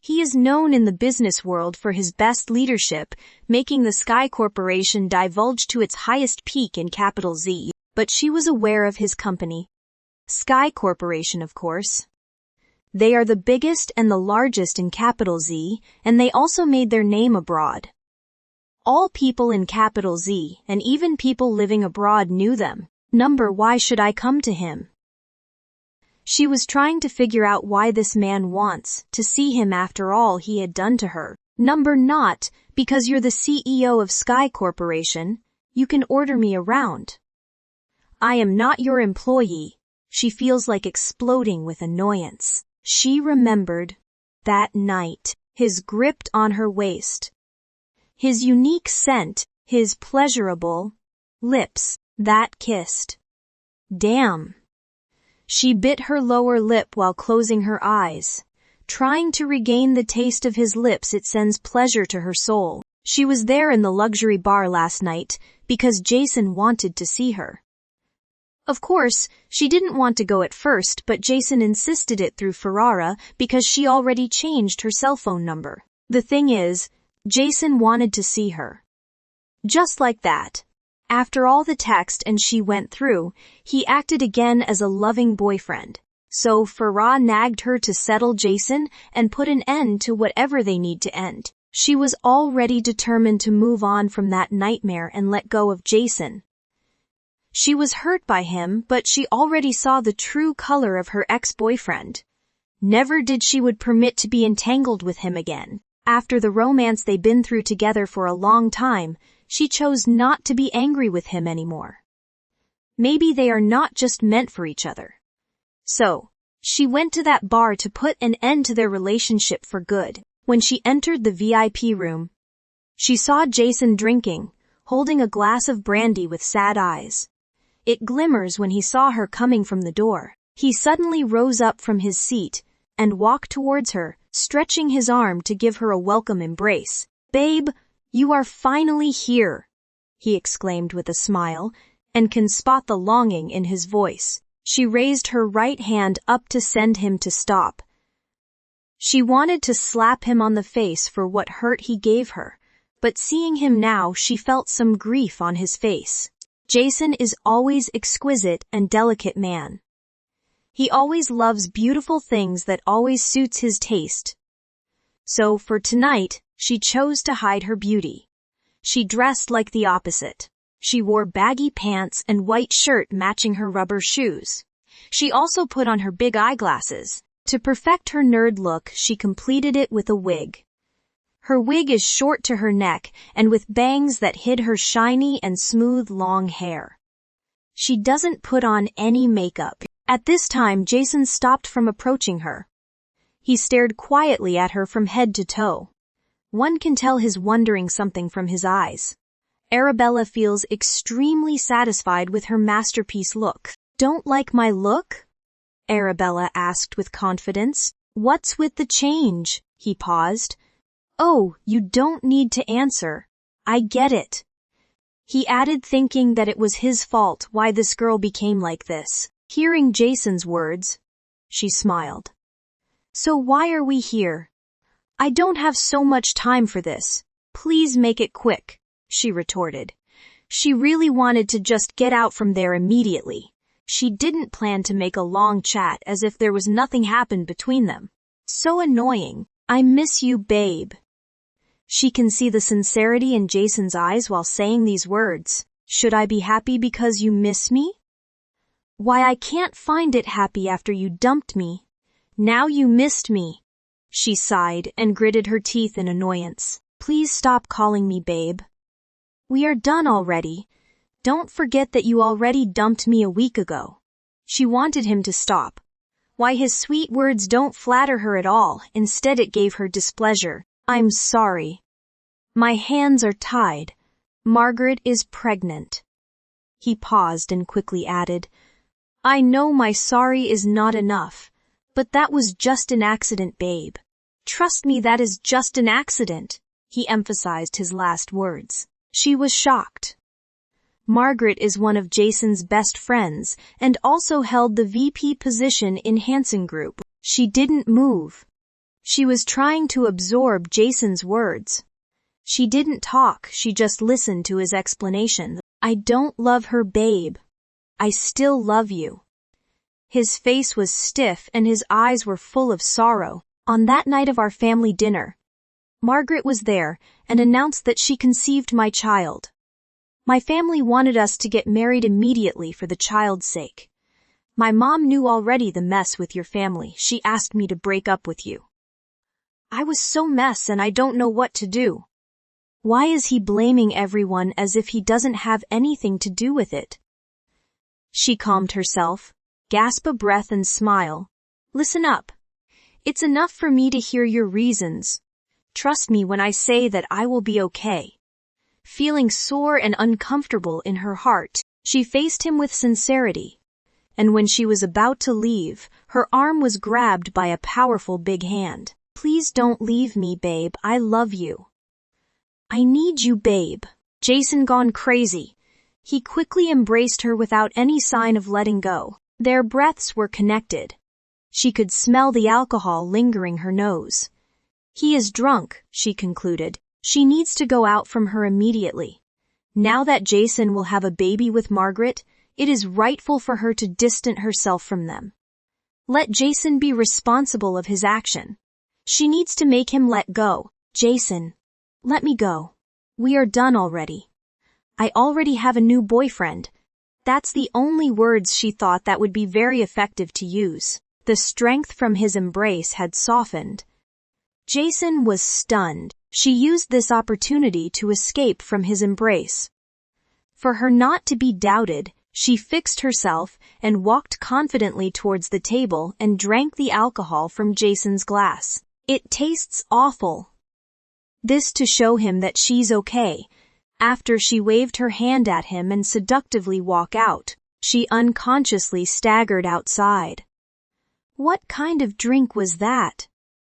He is known in the business world for his best leadership, making the Sky Corporation divulge to its highest peak in capital Z, but she was aware of his company. Sky Corporation, of course. They are the biggest and the largest in capital Z, and they also made their name abroad. All people in capital Z, and even people living abroad knew them. Why should I come to him? She was trying to figure out why this man wants to see him after all he had done to her. Not because you're the CEO of Sky Corporation. You can order me around. I am not your employee. She feels like exploding with annoyance. She remembered that night, his grip on her waist, his unique scent, his pleasurable lips that kissed. Damn. She bit her lower lip while closing her eyes. Trying to regain the taste of his lips, it sends pleasure to her soul. She was there in the luxury bar last night because Jason wanted to see her. Of course, she didn't want to go at first, but Jason insisted it through Ferrara because she already changed her cell phone number. The thing is, Jason wanted to see her. Just like that. After all the text and she went through, he acted again as a loving boyfriend. So Farah nagged her to settle Jason and put an end to whatever they need to end. She was already determined to move on from that nightmare and let go of Jason. She was hurt by him, but she already saw the true color of her ex-boyfriend. Never did she would permit to be entangled with him again. After the romance they'd been through together for a long time, she chose not to be angry with him anymore. Maybe they are not just meant for each other. So, she went to that bar to put an end to their relationship for good. When she entered the VIP room, she saw Jason drinking, holding a glass of brandy with sad eyes. It glimmers when he saw her coming from the door. He suddenly rose up from his seat and walked towards her, stretching his arm to give her a welcome embrace. "Babe, you are finally here," he exclaimed with a smile, and can spot the longing in his voice. She raised her right hand up to send him to stop. She wanted to slap him on the face for what hurt he gave her, but seeing him now she felt some grief on his face. Jason is always exquisite and delicate man. He always loves beautiful things that always suits his taste. So for tonight, she chose to hide her beauty. She dressed like the opposite. She wore baggy pants and white shirt matching her rubber shoes. She also put on her big eyeglasses. To perfect her nerd look, she completed it with a wig. Her wig is short to her neck and with bangs that hid her shiny and smooth long hair. She doesn't put on any makeup. At this time, Jason stopped from approaching her. He stared quietly at her from head to toe. One can tell he's wondering something from his eyes. Arabella feels extremely satisfied with her masterpiece look. "Don't like my look?" Arabella asked with confidence. "What's with the change?" He paused. "Oh, you don't need to answer. I get it." He added, thinking that it was his fault why this girl became like this. Hearing Jason's words, she smiled. "So why are we here?" "I don't have so much time for this. Please make it quick," she retorted. She really wanted to just get out from there immediately. She didn't plan to make a long chat as if there was nothing happened between them. So annoying. "I miss you, babe." She can see the sincerity in Jason's eyes while saying these words. "Should I be happy because you miss me?" "Why, I can't find it happy after you dumped me. Now you missed me." She sighed and gritted her teeth in annoyance. "Please stop calling me babe. We are done already. Don't forget that you already dumped me a week ago." She wanted him to stop. Why, his sweet words don't flatter her at all. Instead, it gave her displeasure. "I'm sorry. My hands are tied. Margaret is pregnant." He paused and quickly added, "I know my sorry is not enough, but that was just an accident, babe. Trust me, that is just an accident." He emphasized his last words. She was shocked. Margaret is one of Jason's best friends and also held the VP position in Hansen Group. She didn't move. She was trying to absorb Jason's words. She didn't talk, she just listened to his explanation. "I don't love her, babe. I still love you." His face was stiff and his eyes were full of sorrow. "On that night of our family dinner, Margaret was there and announced that she conceived my child. My family wanted us to get married immediately for the child's sake. My mom knew already the mess with your family. She asked me to break up with you. I was so mess and I don't know what to do." Why is he blaming everyone as if he doesn't have anything to do with it? She calmed herself, gasp a breath and smile. "Listen up. It's enough for me to hear your reasons. Trust me when I say that I will be okay." Feeling sore and uncomfortable in her heart, she faced him with sincerity. And when she was about to leave, her arm was grabbed by a powerful big hand. "Please don't leave me, babe. I love you." "I need you, babe." Jason gone crazy. He quickly embraced her without any sign of letting go. Their breaths were connected. She could smell the alcohol lingering her nose. He is drunk, she concluded. She needs to go out from her immediately. Now that Jason will have a baby with Margaret, it is rightful for her to distance herself from them. Let Jason be responsible of his action. She needs to make him let go. Jason, let me go. We are done already. I already have a new boyfriend. That's the only words she thought that would be very effective to use. The strength from his embrace had softened. Jason was stunned. She used this opportunity to escape from his embrace. For her not to be doubted, she fixed herself and walked confidently towards the table and drank the alcohol from Jason's glass. It tastes awful. This to show him that she's okay. After she waved her hand at him and seductively walked out, she unconsciously staggered outside. What kind of drink was that?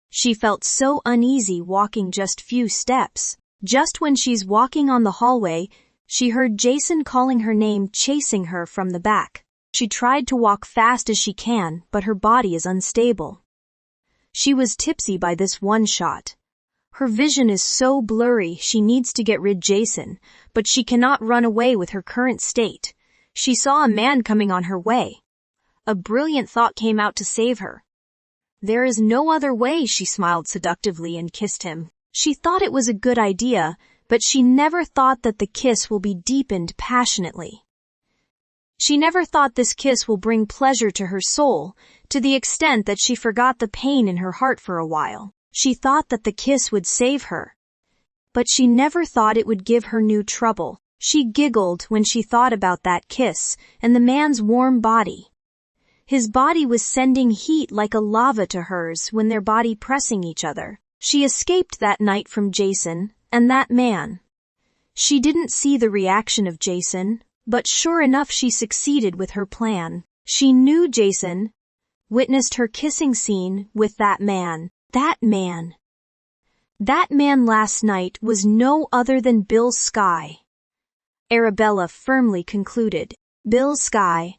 She felt so uneasy walking just few steps. Just when she's walking on the hallway, she heard Jason calling her name, chasing her from the back. She tried to walk fast as she can, but her body is unstable. She was tipsy by this one shot. Her vision is so blurry she needs to get rid Jason, but she cannot run away with her current state. She saw a man coming on her way. A brilliant thought came out to save her. There is no other way, she smiled seductively and kissed him. She thought it was a good idea, but she never thought that the kiss will be deepened passionately. She never thought this kiss will bring pleasure to her soul, to the extent that she forgot the pain in her heart for a while. She thought that the kiss would save her. But she never thought it would give her new trouble. She giggled when she thought about that kiss and the man's warm body. His body was sending heat like a lava to hers when their body pressing each other. She escaped that night from Jason and that man. She didn't see the reaction of Jason, but sure enough she succeeded with her plan. She knew Jason, witnessed her kissing scene with that man. That man last night was no other than Bill Sky. Arabella firmly concluded. Bill Sky,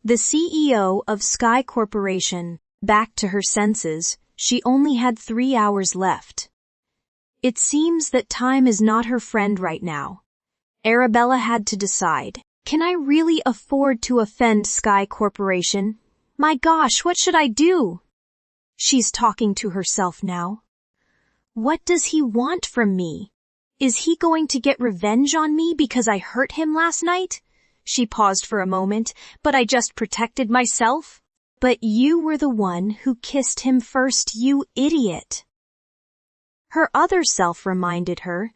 the CEO of Sky Corporation. Back to her senses, she only had 3 hours left. It seems that time is not her friend right now. Arabella had to decide. Can I really afford to offend Sky Corporation? My gosh, what should I do? She's talking to herself now. What does he want from me? Is he going to get revenge on me because I hurt him last night? She paused for a moment. But I just protected myself. But you were the one who kissed him first, you idiot. Her other self reminded her.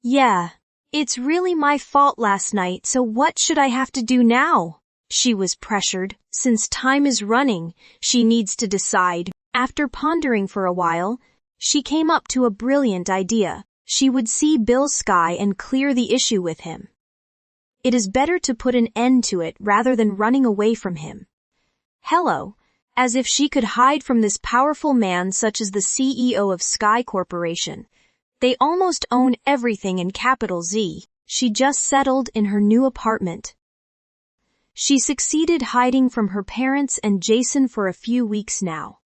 Yeah, it's really my fault last night, so what should I have to do now? She was pressured. Since time is running, she needs to decide. After pondering for a while, she came up to a brilliant idea. She would see Bill Sky and clear the issue with him. It is better to put an end to it rather than running away from him. Hello, as if she could hide from this powerful man such as the CEO of Sky Corporation. They almost own everything in capital Z. She just settled in her new apartment. She succeeded hiding from her parents and Jason for a few weeks now.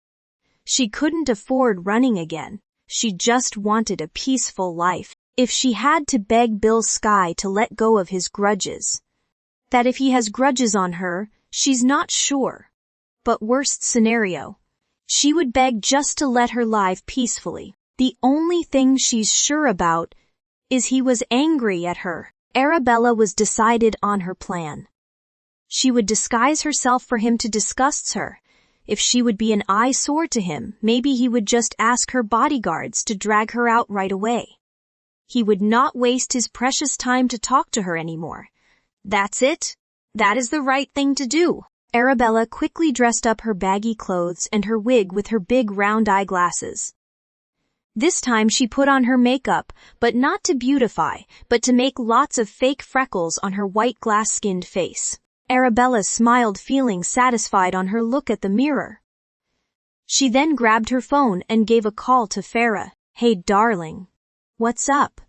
She couldn't afford running again. She just wanted a peaceful life. If she had to beg Bill Sky to let go of his grudges. That if he has grudges on her, she's not sure. But worst scenario, she would beg just to let her live peacefully. The only thing she's sure about is he was angry at her. Arabella was decided on her plan. She would disguise herself for him to disgust her. If she would be an eyesore to him, maybe he would just ask her bodyguards to drag her out right away. He would not waste his precious time to talk to her anymore. That's it. That is the right thing to do. Arabella quickly dressed up her baggy clothes and her wig with her big round eyeglasses. This time she put on her makeup, but not to beautify, but to make lots of fake freckles on her white glass-skinned face. Arabella smiled, feeling satisfied on her look at the mirror. She then grabbed her phone and gave a call to Farah. Hey darling. What's up?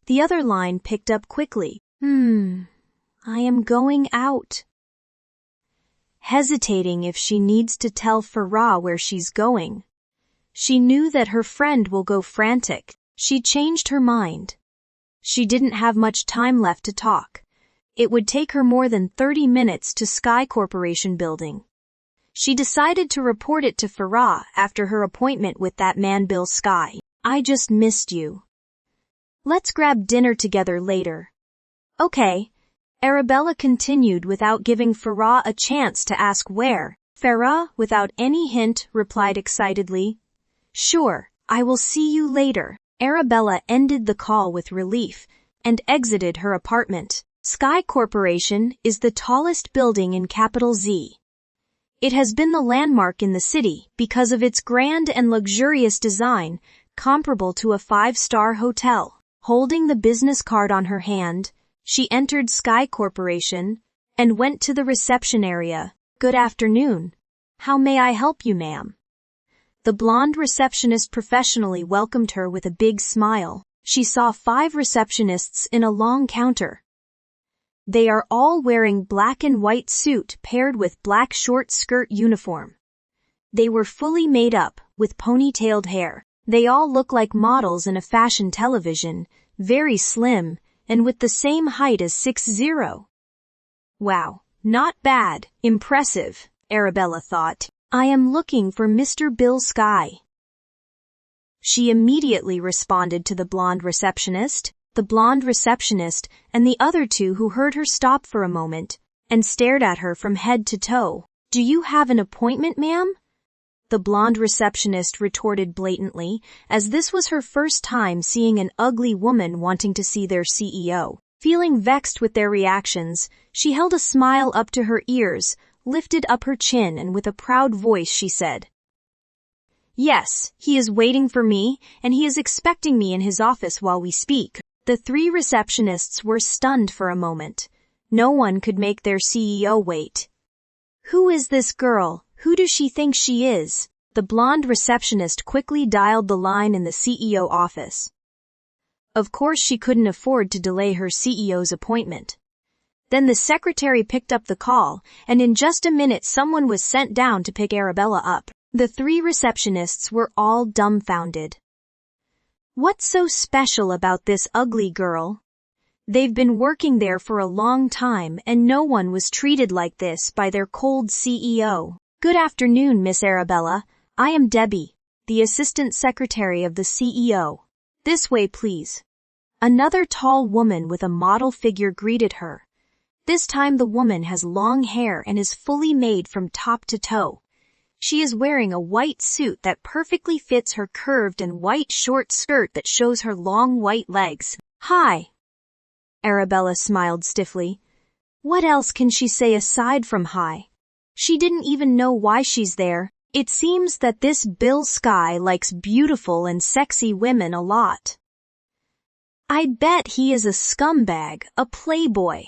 The other line picked up quickly. I am going out. Hesitating if she needs to tell Farah where she's going. She knew that her friend will go frantic. She changed her mind. She didn't have much time left to talk. It would take her more than 30 minutes to Sky Corporation building. She decided to report it to Farah after her appointment with that man Bill Sky. I just missed you. Let's grab dinner together later. Okay. Arabella continued without giving Farah a chance to ask where. Farah, without any hint, replied excitedly, Sure, I will see you later. Arabella ended the call with relief and exited her apartment. Sky Corporation is the tallest building in capital Z. It has been the landmark in the city because of its grand and luxurious design, comparable to a 5-star hotel. Holding the business card on her hand, she entered Sky Corporation and went to the reception area. Good afternoon. How may I help you, ma'am? The blonde receptionist professionally welcomed her with a big smile. She saw 5 receptionists in a long counter. They are all wearing black and white suit paired with black short skirt uniform. They were fully made up, with ponytailed hair. They all look like models in a fashion television, very slim, and with the same height as 6'0". Wow, not bad, impressive, Arabella thought. I am looking for Mr. Bill Sky. She immediately responded to the blonde receptionist. The blonde receptionist and the other 2 who heard her stop for a moment and stared at her from head to toe. Do you have an appointment, ma'am? The blonde receptionist retorted blatantly, as this was her first time seeing an ugly woman wanting to see their CEO. Feeling vexed with their reactions, she held a smile up to her ears, lifted up her chin, and with a proud voice she said, Yes, he is waiting for me, and he is expecting me in his office while we speak. The 3 receptionists were stunned for a moment. No one could make their CEO wait. Who is this girl? Who does she think she is? The blonde receptionist quickly dialed the line in the CEO office. Of course she couldn't afford to delay her CEO's appointment. Then the secretary picked up the call, and in just a minute someone was sent down to pick Arabella up. The 3 receptionists were all dumbfounded. What's so special about this ugly girl? They've been working there for a long time and no one was treated like this by their cold CEO. Good afternoon, Miss Arabella. I am Debbie, the assistant secretary of the CEO. This way, please. Another tall woman with a model figure greeted her. This time the woman has long hair and is fully made from top to toe. She is wearing a white suit that perfectly fits her curved and white short skirt that shows her long white legs. Hi. Arabella smiled stiffly. What else can she say aside from hi? She didn't even know why she's there. It seems that this Bill Sky likes beautiful and sexy women a lot. I bet he is a scumbag, a playboy,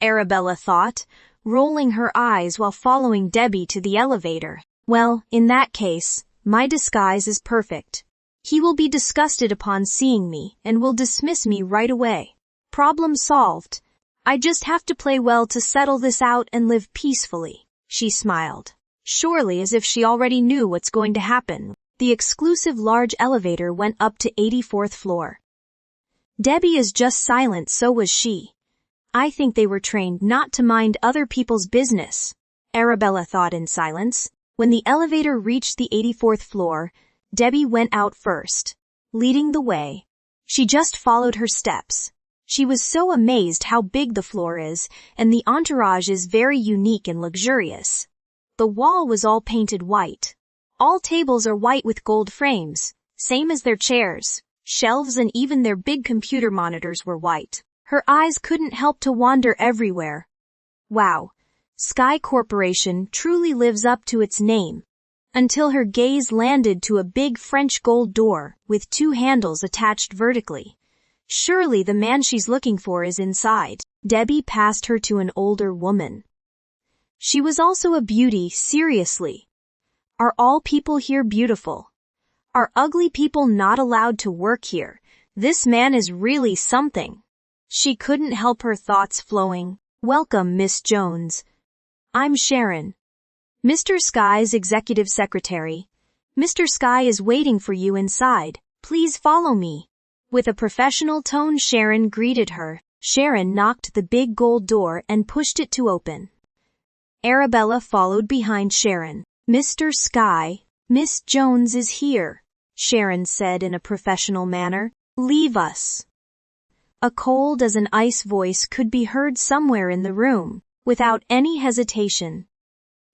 Arabella thought, rolling her eyes while following Debbie to the elevator. Well, in that case, my disguise is perfect. He will be disgusted upon seeing me and will dismiss me right away. Problem solved. I just have to play well to settle this out and live peacefully. She smiled, surely as if she already knew what's going to happen. The exclusive large elevator went up to 84th floor. Debbie is just silent, so was she. I think they were trained not to mind other people's business, Arabella thought in silence. When the elevator reached the 84th floor, Debbie went out first, leading the way. She just followed her steps. She was so amazed how big the floor is, and the entourage is very unique and luxurious. The wall was all painted white. All tables are white with gold frames, same as their chairs. Shelves and even their big computer monitors were white. Her eyes couldn't help to wander everywhere. Wow. Sky Corporation truly lives up to its name, until her gaze landed to a big French gold door with 2 handles attached vertically. Surely the man she's looking for is inside. Debbie passed her to an older woman. She was also a beauty, seriously. Are all people here beautiful? Are ugly people not allowed to work here? This man is really something. She couldn't help her thoughts flowing. Welcome, Miss Jones. I'm Sharon, Mr. Sky's executive secretary. Mr. Sky is waiting for you inside. Please follow me. With a professional tone, Sharon greeted her. Sharon knocked the big gold door and pushed it to open. Arabella followed behind Sharon. "Mr. Sky, Miss Jones is here," Sharon said in a professional manner. "Leave us." A cold as an ice voice could be heard somewhere in the room. Without any hesitation,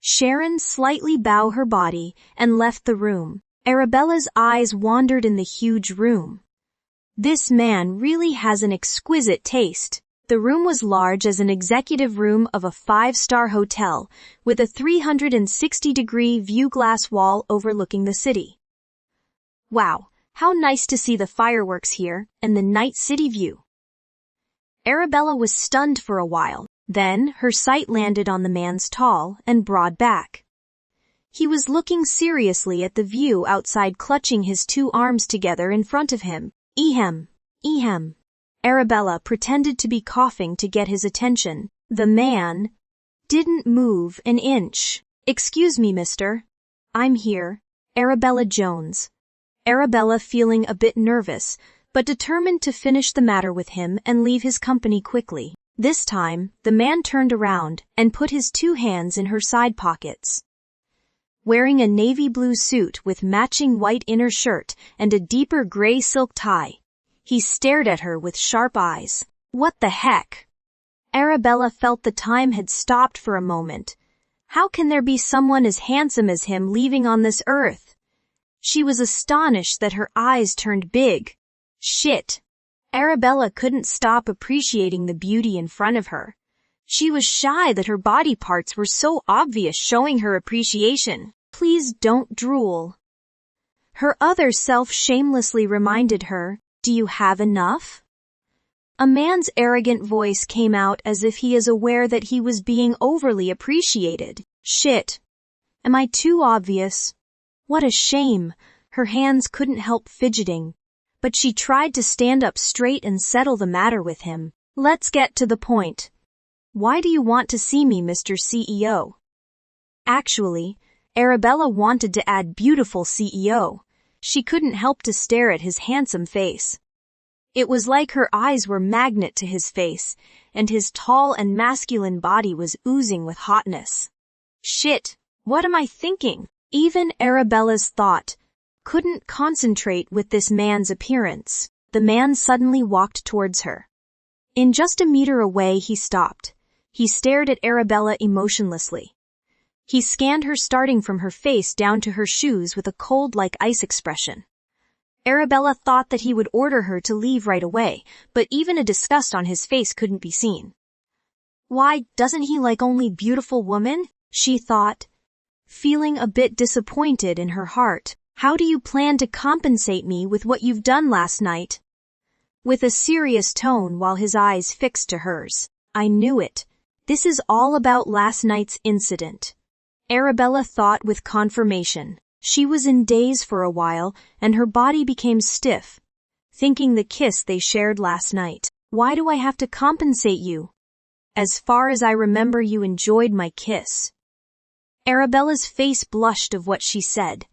Sharon slightly bowed her body and left the room. Arabella's eyes wandered in the huge room. This man really has an exquisite taste. The room was large as an executive room of a 5-star hotel, with a 360-degree view glass wall overlooking the city. "Wow, how nice to see the fireworks here and the night city view." Arabella was stunned for a while. Then her sight landed on the man's tall and broad back. He was looking seriously at the view outside, clutching his 2 arms together in front of him. "Ehem, ehem." Arabella pretended to be coughing to get his attention. The man didn't move an inch. "Excuse me, mister. I'm here, Arabella Jones." Arabella, feeling a bit nervous, but determined to finish the matter with him and leave his company quickly. This time, the man turned around and put his 2 hands in her side pockets. Wearing a navy blue suit with matching white inner shirt and a deeper gray silk tie, he stared at her with sharp eyes. What the heck? Arabella felt the time had stopped for a moment. How can there be someone as handsome as him leaving on this earth? She was astonished that her eyes turned big. Shit. Arabella couldn't stop appreciating the beauty in front of her. She was shy that her body parts were so obvious, showing her appreciation. "Please don't drool." Her other self shamelessly reminded her, "Do you have enough?" A man's arrogant voice came out as if he is aware that he was being overly appreciated. "Shit. Am I too obvious?" What a shame. Her hands couldn't help fidgeting. But she tried to stand up straight and settle the matter with him. "Let's get to the point. Why do you want to see me, Mr. CEO?" Actually, Arabella wanted to add beautiful CEO. She couldn't help to stare at his handsome face. It was like her eyes were magnet to his face, and his tall and masculine body was oozing with hotness. Shit, what am I thinking? Even Arabella's thought couldn't concentrate with this man's appearance. The man suddenly walked towards her. In just a meter away, he stopped. He stared at Arabella emotionlessly. He scanned her, starting from her face down to her shoes, with a cold like ice expression. Arabella thought that he would order her to leave right away, but even a disgust on his face couldn't be seen. "Why, doesn't he like only beautiful women?" she thought, feeling a bit disappointed in her heart. "How do you plan to compensate me with what you've done last night?" With a serious tone while his eyes fixed to hers. "I knew it. This is all about last night's incident." Arabella thought with confirmation. She was in daze for a while, and her body became stiff, thinking the kiss they shared last night. "Why do I have to compensate you? As far as I remember, you enjoyed my kiss." Arabella's face blushed of what she said.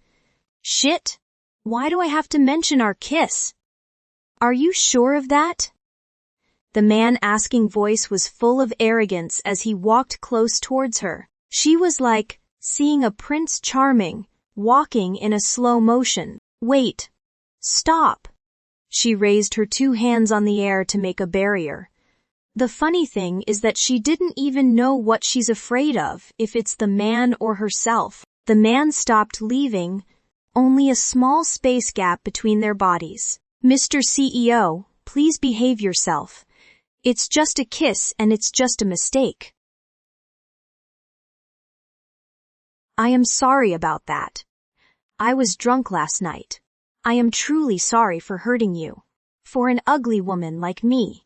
"Shit! Why do I have to mention our kiss?" "Are you sure of that?" The man asking voice was full of arrogance as he walked close towards her. She was like seeing a Prince Charming walking in a slow motion. "Wait. Stop." She raised her 2 hands on the air to make a barrier. The funny thing is that she didn't even know what she's afraid of, if it's the man or herself. The man stopped, leaving only a small space gap between their bodies. "Mr. CEO, please behave yourself. It's just a kiss and it's just a mistake." "I am sorry about that. I was drunk last night. I am truly sorry for hurting you. For an ugly woman like me,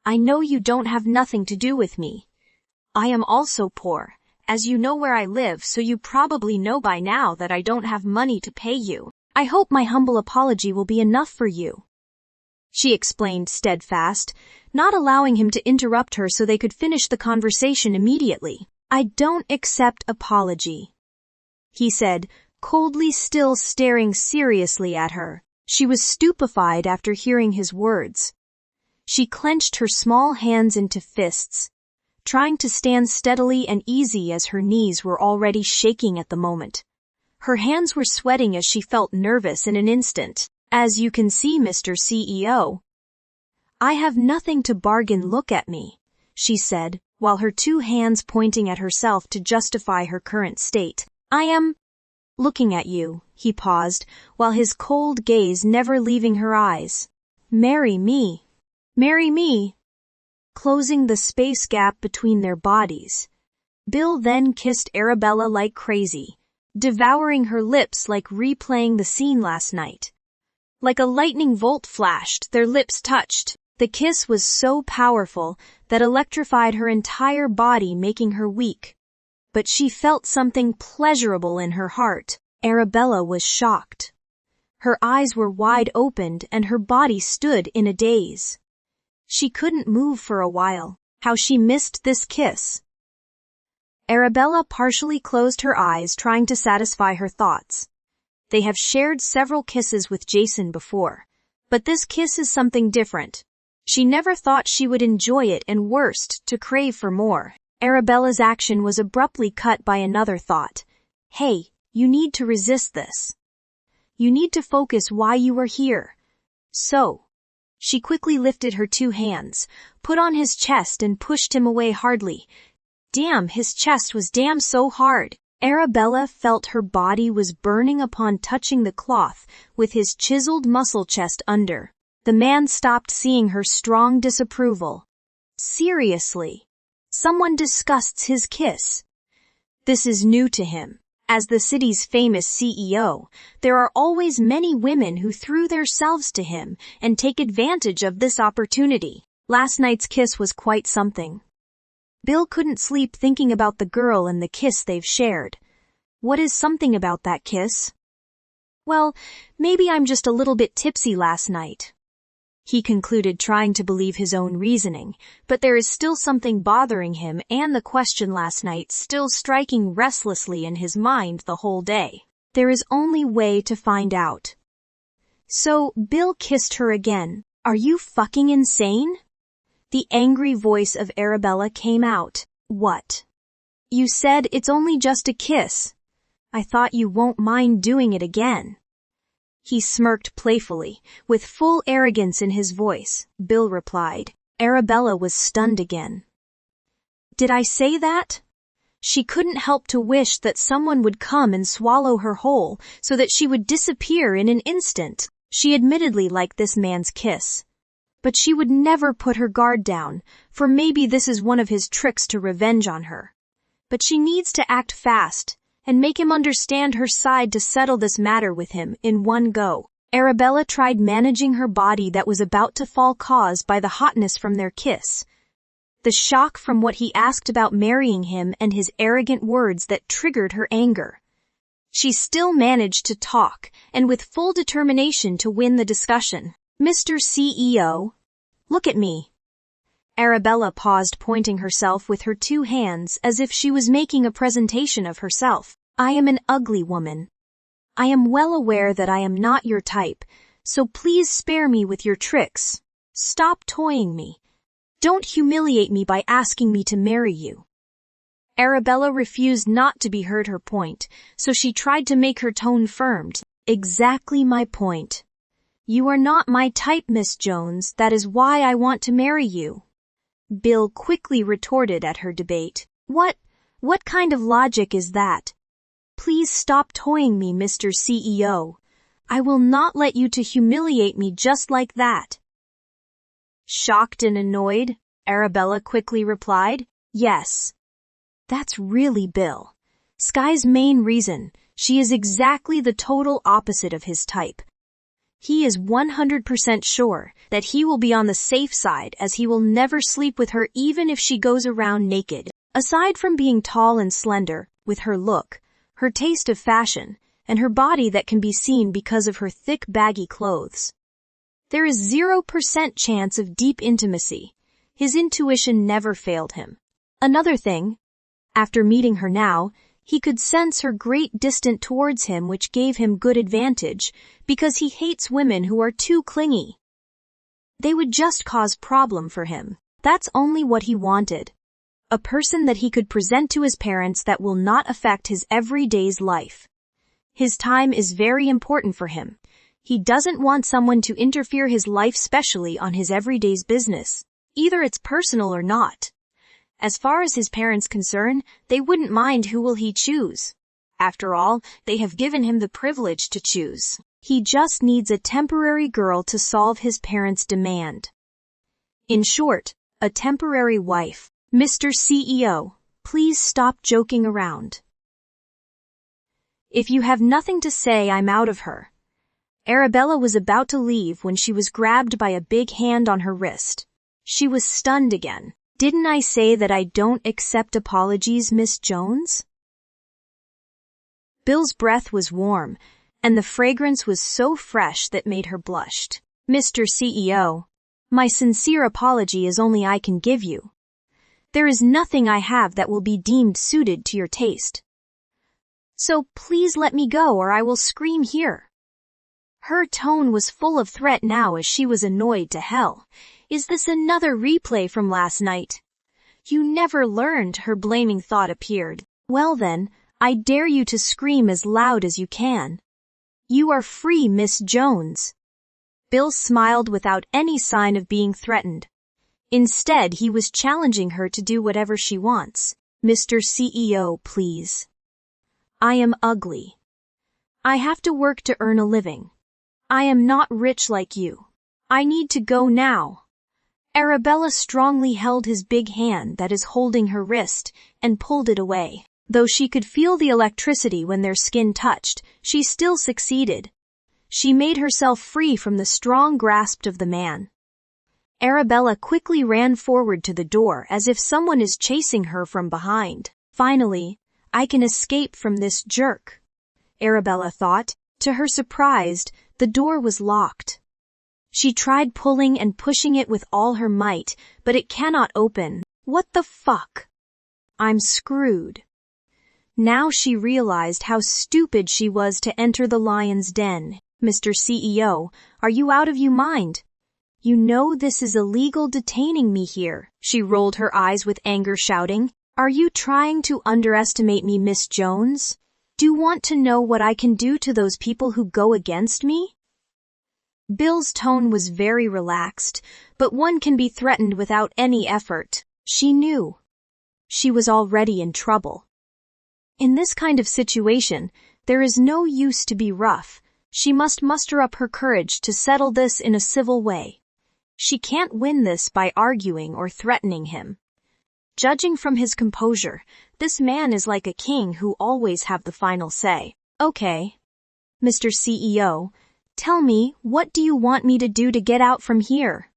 I know you don't have nothing to do with me. I am also poor, as you know where I live, so you probably know by now that I don't have money to pay you. I hope my humble apology will be enough for you," she explained, steadfast, not allowing him to interrupt her so they could finish the conversation immediately. "I don't accept apology," he said, coldly, still staring seriously at her. She was stupefied after hearing his words. She clenched her small hands into fists, trying to stand steadily and easy as her knees were already shaking at the moment. Her hands were sweating as she felt nervous in an instant. "As you can see, Mr. CEO, I have nothing to bargain. Look at me," she said, while her two hands pointing at herself to justify her current state. "I am looking at you," he paused, while his cold gaze never leaving her eyes. "Marry me. Marry me." Closing the space gap between their bodies, Bill then kissed Arabella like crazy, devouring her lips like replaying the scene last night. Like a lightning bolt flashed, their lips touched. The kiss was so powerful that electrified her entire body, making her weak. But she felt something pleasurable in her heart. Arabella was shocked. Her eyes were wide opened and her body stood in a daze. She couldn't move for a while. How she missed this kiss. Arabella partially closed her eyes, trying to satisfy her thoughts. They have shared several kisses with Jason before, but this kiss is something different. She never thought she would enjoy it, and worst, to crave for more. Arabella's action was abruptly cut by another thought. "Hey, you need to resist this. You need to focus why you are here." So, she quickly lifted her two hands, put on his chest and pushed him away hardly. Damn, his chest was damn so hard. Arabella felt her body was burning upon touching the cloth with his chiseled muscle chest under. The man stopped, seeing her strong disapproval. Seriously? Someone discussed his kiss? This is new to him. As the city's famous CEO, there are always many women who threw themselves to him and take advantage of this opportunity. Last night's kiss was quite something. Bill couldn't sleep thinking about the girl and the kiss they've shared. What is something about that kiss? Well, maybe I'm just a little bit tipsy last night, he concluded, trying to believe his own reasoning, but there is still something bothering him, and the question last night still striking restlessly in his mind the whole day. There is only way to find out. So, Bill kissed her again. "Are you fucking insane?" The angry voice of Arabella came out. "What? You said it's only just a kiss. I thought you won't mind doing it again." He smirked playfully, with full arrogance in his voice. Bill replied. Arabella was stunned again. "Did I say that?" She couldn't help to wish that someone would come and swallow her whole, so that she would disappear in an instant. She admittedly liked this man's kiss. But she would never put her guard down, for maybe this is one of his tricks to revenge on her. But she needs to act fast, and make him understand her side to settle this matter with him in one go. Arabella tried managing her body that was about to fall, caused by the hotness from their kiss. The shock from what he asked about marrying him and his arrogant words that triggered her anger. She still managed to talk, and with full determination to win the discussion. "Mr. CEO, look at me." Arabella paused, pointing herself with her two hands as if she was making a presentation of herself. "I am an ugly woman. I am well aware that I am not your type, so please spare me with your tricks. Stop toying me. Don't humiliate me by asking me to marry you." Arabella refused not to be heard her point, so she tried to make her tone firm. "Exactly my point. You are not my type, Miss Jones. That is why I want to marry you." Bill quickly retorted at her debate. What kind of logic is that? Please stop toying me, Mr. CEO. I will not let you to humiliate me just like that." Shocked and annoyed, Arabella quickly replied, "Yes. That's really Bill. Sky's main reason. She is exactly the total opposite of his type. He is 100% sure that he will be on the safe side, as he will never sleep with her even if she goes around naked. Aside from being tall and slender, with her look, her taste of fashion, and her body that can be seen because of her thick baggy clothes, there is 0% chance of deep intimacy. His intuition never failed him. Another thing, after meeting her now, he could sense her great distance towards him, which gave him good advantage, because he hates women who are too clingy. They would just cause problem for him. That's only what he wanted. A person that he could present to his parents that will not affect his everyday's life. His time is very important for him. He doesn't want someone to interfere his life, especially on his everyday's business. Either it's personal or not. As far as his parents concern, they wouldn't mind who will he choose. After all, they have given him the privilege to choose. He just needs a temporary girl to solve his parents' demand. In short, a temporary wife. Mr. CEO, please stop joking around. If you have nothing to say, I'm out of her. Arabella was about to leave when she was grabbed by a big hand on her wrist. She was stunned again. Didn't I say that I don't accept apologies, Miss Jones? Bill's breath was warm, and the fragrance was so fresh that made her blush. Mr. CEO, my sincere apology is only I can give you. There is nothing I have that will be deemed suited to your taste. So please let me go or I will scream here. Her tone was full of threat now as she was annoyed to hell. Is this another replay from last night? You never learned, her blaming thought appeared. Well then, I dare you to scream as loud as you can. You are free, Miss Jones. Bill smiled without any sign of being threatened. Instead, he was challenging her to do whatever she wants. Mr. CEO, please. I am ugly. I have to work to earn a living. I am not rich like you. I need to go now. Arabella strongly held his big hand that is holding her wrist and pulled it away. Though she could feel the electricity when their skin touched, she still succeeded. She made herself free from the strong grasp of the man. Arabella quickly ran forward to the door as if someone is chasing her from behind. Finally, I can escape from this jerk, Arabella thought. To her surprise, the door was locked. She tried pulling and pushing it with all her might, but it cannot open. What the fuck? I'm screwed. Now she realized how stupid she was to enter the lion's den. Mr. CEO, are you out of your mind? You know this is illegal detaining me here. She rolled her eyes with anger, shouting, Are you trying to underestimate me, Miss Jones? Do you want to know what I can do to those people who go against me? Bill's tone was very relaxed, but one can be threatened without any effort. She knew. She was already in trouble. In this kind of situation, there is no use to be rough. She must muster up her courage to settle this in a civil way. She can't win this by arguing or threatening him. Judging from his composure, this man is like a king who always have the final say. Okay. Mr. CEO, tell me, what do you want me to do to get out from here?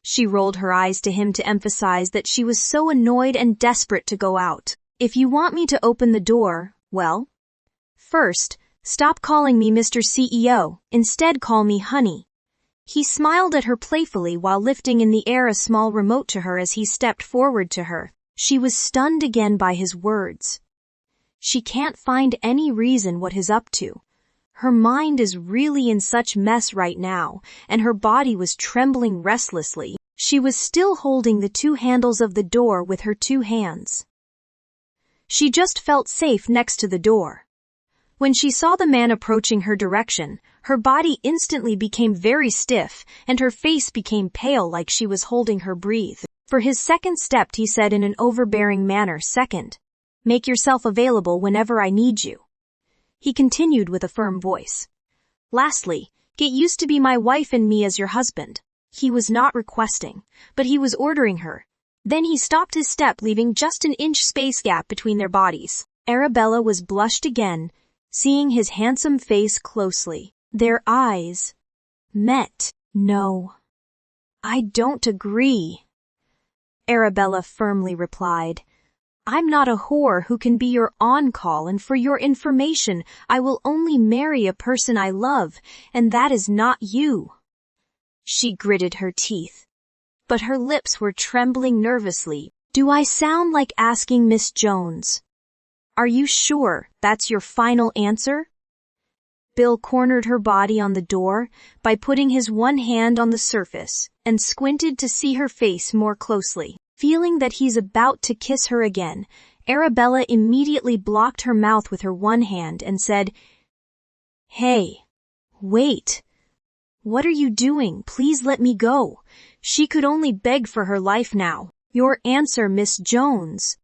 She rolled her eyes to him to emphasize that she was so annoyed and desperate to go out. If you want me to open the door, well, first, stop calling me Mr. CEO, instead call me honey. He smiled at her playfully while lifting in the air a small remote to her as he stepped forward to her. She was stunned again by his words. She can't find any reason what he's up to. Her mind is really in such mess right now, and her body was trembling restlessly. She was still holding the two handles of the door with her two hands. She just felt safe next to the door. When she saw the man approaching her direction, her body instantly became very stiff, and her face became pale like she was holding her breath. For his second step, he said in an overbearing manner, Second, make yourself available whenever I need you. He continued with a firm voice. Lastly, get used to be my wife and me as your husband. He was not requesting, but he was ordering her. Then he stopped his step, leaving just an inch space gap between their bodies. Arabella was blushed again, seeing his handsome face closely. Their eyes met. No, I don't agree, Arabella firmly replied. I'm not a whore who can be your on-call, and for your information, I will only marry a person I love, and that is not you. She gritted her teeth, but her lips were trembling nervously. Do I sound like asking Miss Jones? Are you sure that's your final answer? Bill cornered her body on the door by putting his one hand on the surface and squinted to see her face more closely. Feeling that he's about to kiss her again, Arabella immediately blocked her mouth with her one hand and said, "Hey, wait. What are you doing? Please let me go." She could only beg for her life now. "Your answer, Miss Jones."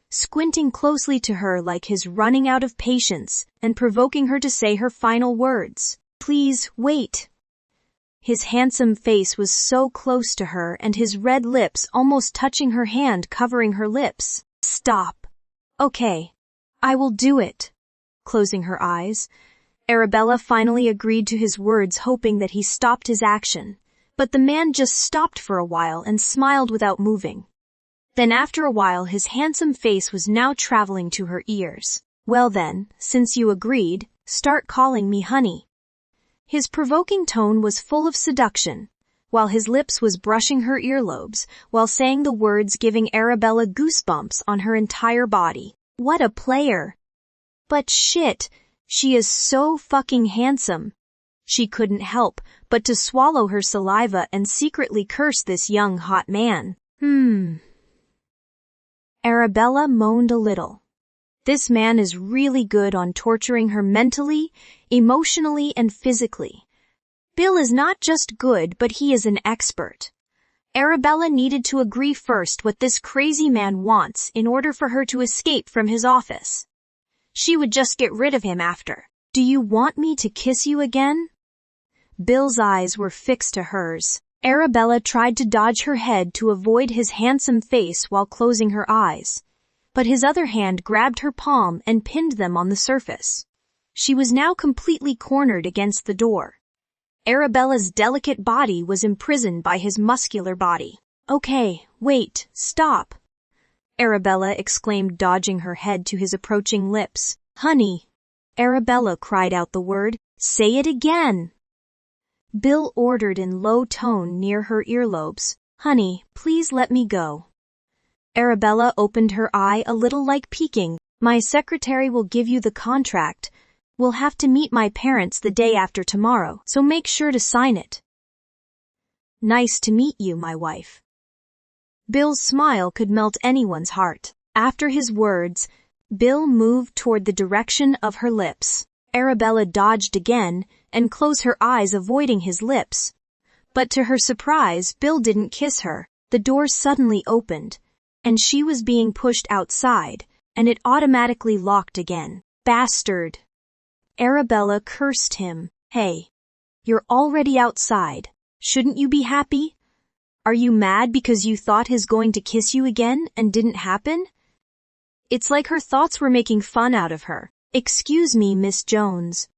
Squinting closely to her like his running out of patience and provoking her to say her final words. "Please, wait." His handsome face was so close to her and his red lips almost touching her hand covering her lips. "Stop. Okay. I will do it." Closing her eyes, Arabella finally agreed to his words, hoping that he stopped his action. But the man just stopped for a while and smiled without moving. Then after a while his handsome face was now traveling to her ears. "Well then, since you agreed, start calling me honey." His provoking tone was full of seduction, while his lips was brushing her earlobes, while saying the words giving Arabella goosebumps on her entire body. What a player! But shit, she is so fucking handsome. She couldn't help but to swallow her saliva and secretly curse this young hot man. Arabella moaned a little. This man is really good on torturing her mentally, emotionally, and physically. Bill is not just good, but he is an expert. Arabella needed to agree first what this crazy man wants in order for her to escape from his office. She would just get rid of him after. "Do you want me to kiss you again?" Bill's eyes were fixed to hers. Arabella tried to dodge her head to avoid his handsome face while closing her eyes, but his other hand grabbed her palm and pinned them on the surface. She was now completely cornered against the door. Arabella's delicate body was imprisoned by his muscular body. "Okay, wait, stop," Arabella exclaimed, dodging her head to his approaching lips. "Honey." Arabella cried out the word. "Say it again." Bill ordered in low tone near her earlobes. "Honey, please let me go." Arabella opened her eye a little like peeking. "My secretary will give you the contract. We'll have to meet my parents the day after tomorrow, so make sure to sign it." "Nice to meet you, my wife." Bill's smile could melt anyone's heart. After his words, Bill moved toward the direction of her lips. Arabella dodged again and closed her eyes, avoiding his lips. But to her surprise, Bill didn't kiss her. The door suddenly opened, and she was being pushed outside, and it automatically locked again. "Bastard!" Arabella cursed him. "Hey, you're already outside. Shouldn't you be happy? Are you mad because you thought he's going to kiss you again and didn't happen?" It's like her thoughts were making fun out of her. "Excuse me, Miss Jones."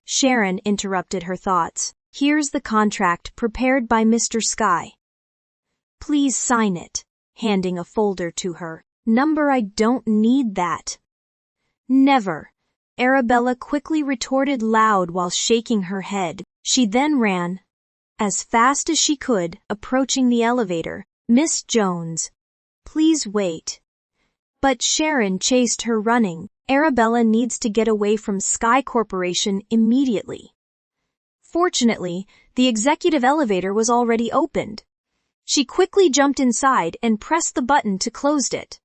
Sharon interrupted her thoughts. "Here's the contract prepared by Mr. Sky. Please sign it," handing a folder to her. "Number, I don't need that." "Never," Arabella quickly retorted loud while shaking her head. She then ran, as fast as she could, approaching the elevator. "Miss Jones, please wait." But Sharon chased her running. Arabella needs to get away from Sky Corporation immediately. Fortunately, the executive elevator was already opened. She quickly jumped inside and pressed the button to close it.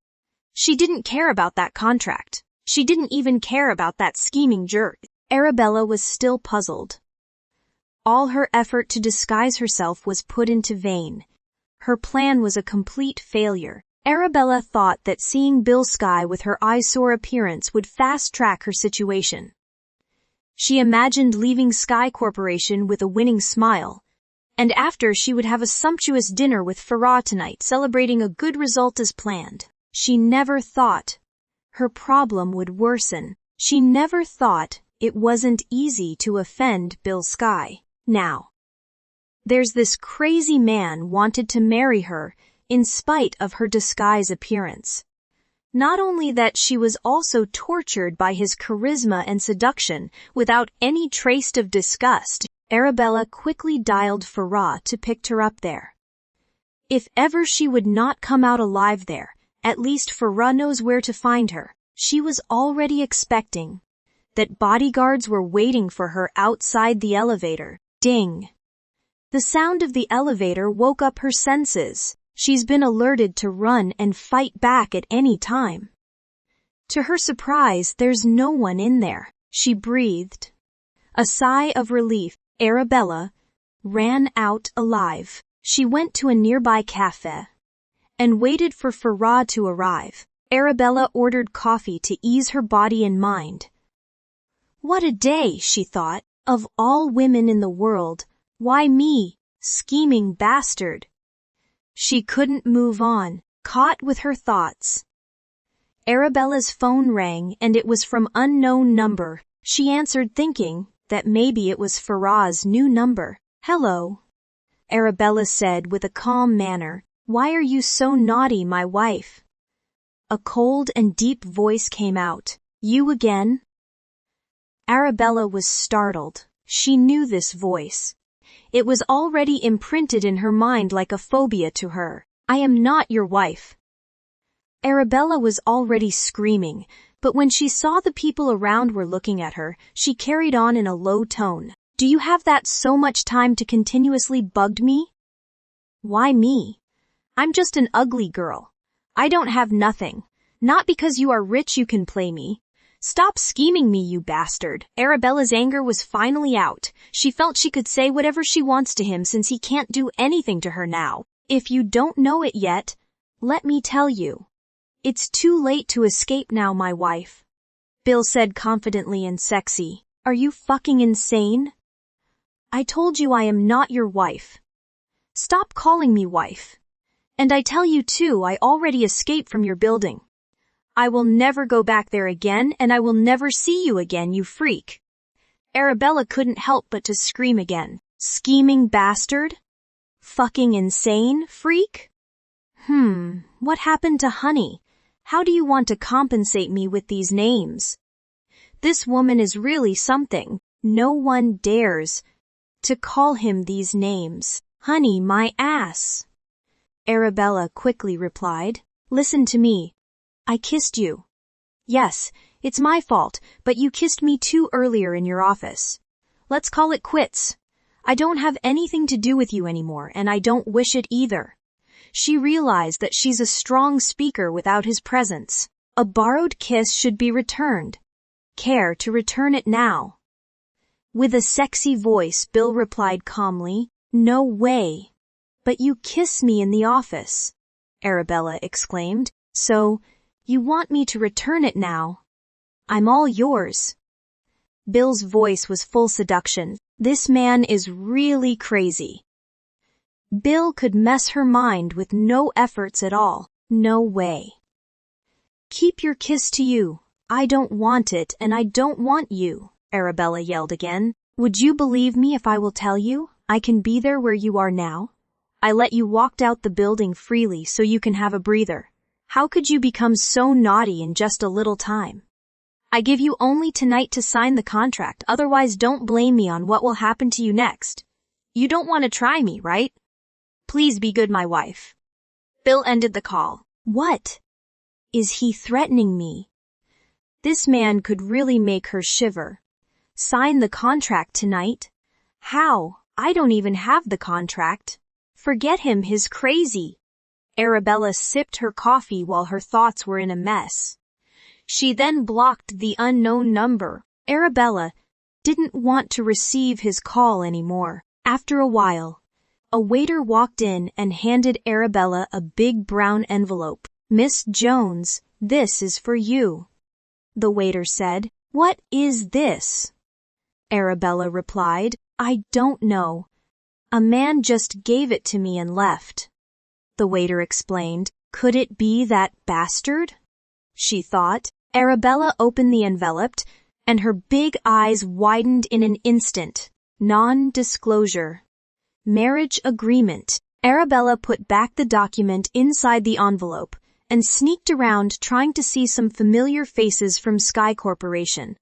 She didn't care about that contract. She didn't even care about that scheming jerk. Arabella was still puzzled. All her effort to disguise herself was put into vain. Her plan was a complete failure. Arabella thought that seeing Bill Sky with her eyesore appearance would fast-track her situation. She imagined leaving Sky Corporation with a winning smile, and after she would have a sumptuous dinner with Farah tonight, celebrating a good result as planned. She never thought her problem would worsen. She never thought it wasn't easy to offend Bill Sky. Now, there's this crazy man wanted to marry her in spite of her disguise appearance. Not only that, she was also tortured by his charisma and seduction without any trace of disgust. Arabella quickly dialed Farah to pick her up there. If ever she would not come out alive there, at least Farah knows where to find her. She was already expecting that bodyguards were waiting for her outside the elevator. Ding! The sound of the elevator woke up her senses. She's been alerted to run and fight back at any time. To her surprise, there's no one in there. She breathed. A sigh of relief. Arabella ran out alive. She went to a nearby cafe and waited for Farah to arrive. Arabella ordered coffee to ease her body and mind. What a day, she thought. Of all women in the world, why me, scheming bastard? She couldn't move on, caught with her thoughts. Arabella's phone rang and it was from unknown number. She answered thinking that maybe it was Farah's new number. Hello, Arabella said with a calm manner. Why are you so naughty, my wife? A cold and deep voice came out. You again? Arabella was startled. She knew this voice. It was already imprinted in her mind like a phobia to her. I am not your wife. Arabella was already screaming, but when she saw the people around were looking at her, she carried on in a low tone. Do you have that so much time to continuously bug me? Why me? I'm just an ugly girl. I don't have nothing. Not because you are rich you can play me. Stop scheming me, you bastard. Arabella's anger was finally out. She felt she could say whatever she wants to him since he can't do anything to her now. If you don't know it yet, let me tell you. It's too late to escape now, my wife. Bill said confidently and sexy. Are you fucking insane? I told you I am not your wife. Stop calling me wife. And I tell you too, I already escaped from your building. I will never go back there again and I will never see you again, you freak. Arabella couldn't help but to scream again. Scheming bastard? Fucking insane freak? What happened to Honey? How do you want to compensate me with these names? This woman is really something. No one dares to call him these names. Honey, my ass. Arabella quickly replied. Listen to me. I kissed you. Yes, it's my fault, but you kissed me too earlier in your office. Let's call it quits. I don't have anything to do with you anymore, and I don't wish it either. She realized that she's a strong speaker without his presence. A borrowed kiss should be returned. Care to return it now. With a sexy voice, Bill replied calmly, No way. But you kiss me in the office, Arabella exclaimed. So, you want me to return it now? I'm all yours. Bill's voice was full seduction. This man is really crazy. Bill could mess her mind with no efforts at all. No way. Keep your kiss to you. I don't want it and I don't want you, Arabella yelled again. Would you believe me if I will tell you? I can be there where you are now. I let you walk out the building freely so you can have a breather. How could you become so naughty in just a little time? I give you only tonight to sign the contract, otherwise don't blame me on what will happen to you next. You don't want to try me, right? Please be good, my wife. Bill ended the call. What? Is he threatening me? This man could really make her shiver. Sign the contract tonight? How? I don't even have the contract. Forget him, he's crazy. Arabella sipped her coffee while her thoughts were in a mess. She then blocked the unknown number. Arabella didn't want to receive his call anymore. After a while, a waiter walked in and handed Arabella a big brown envelope. Miss Jones, this is for you. The waiter said. What is this? Arabella replied. I don't know. A man just gave it to me and left. The waiter explained. Could it be that bastard? She thought. Arabella opened the envelope, and her big eyes widened in an instant. Non-disclosure. Marriage agreement. Arabella put back the document inside the envelope and sneaked around trying to see some familiar faces from Sky Corporation.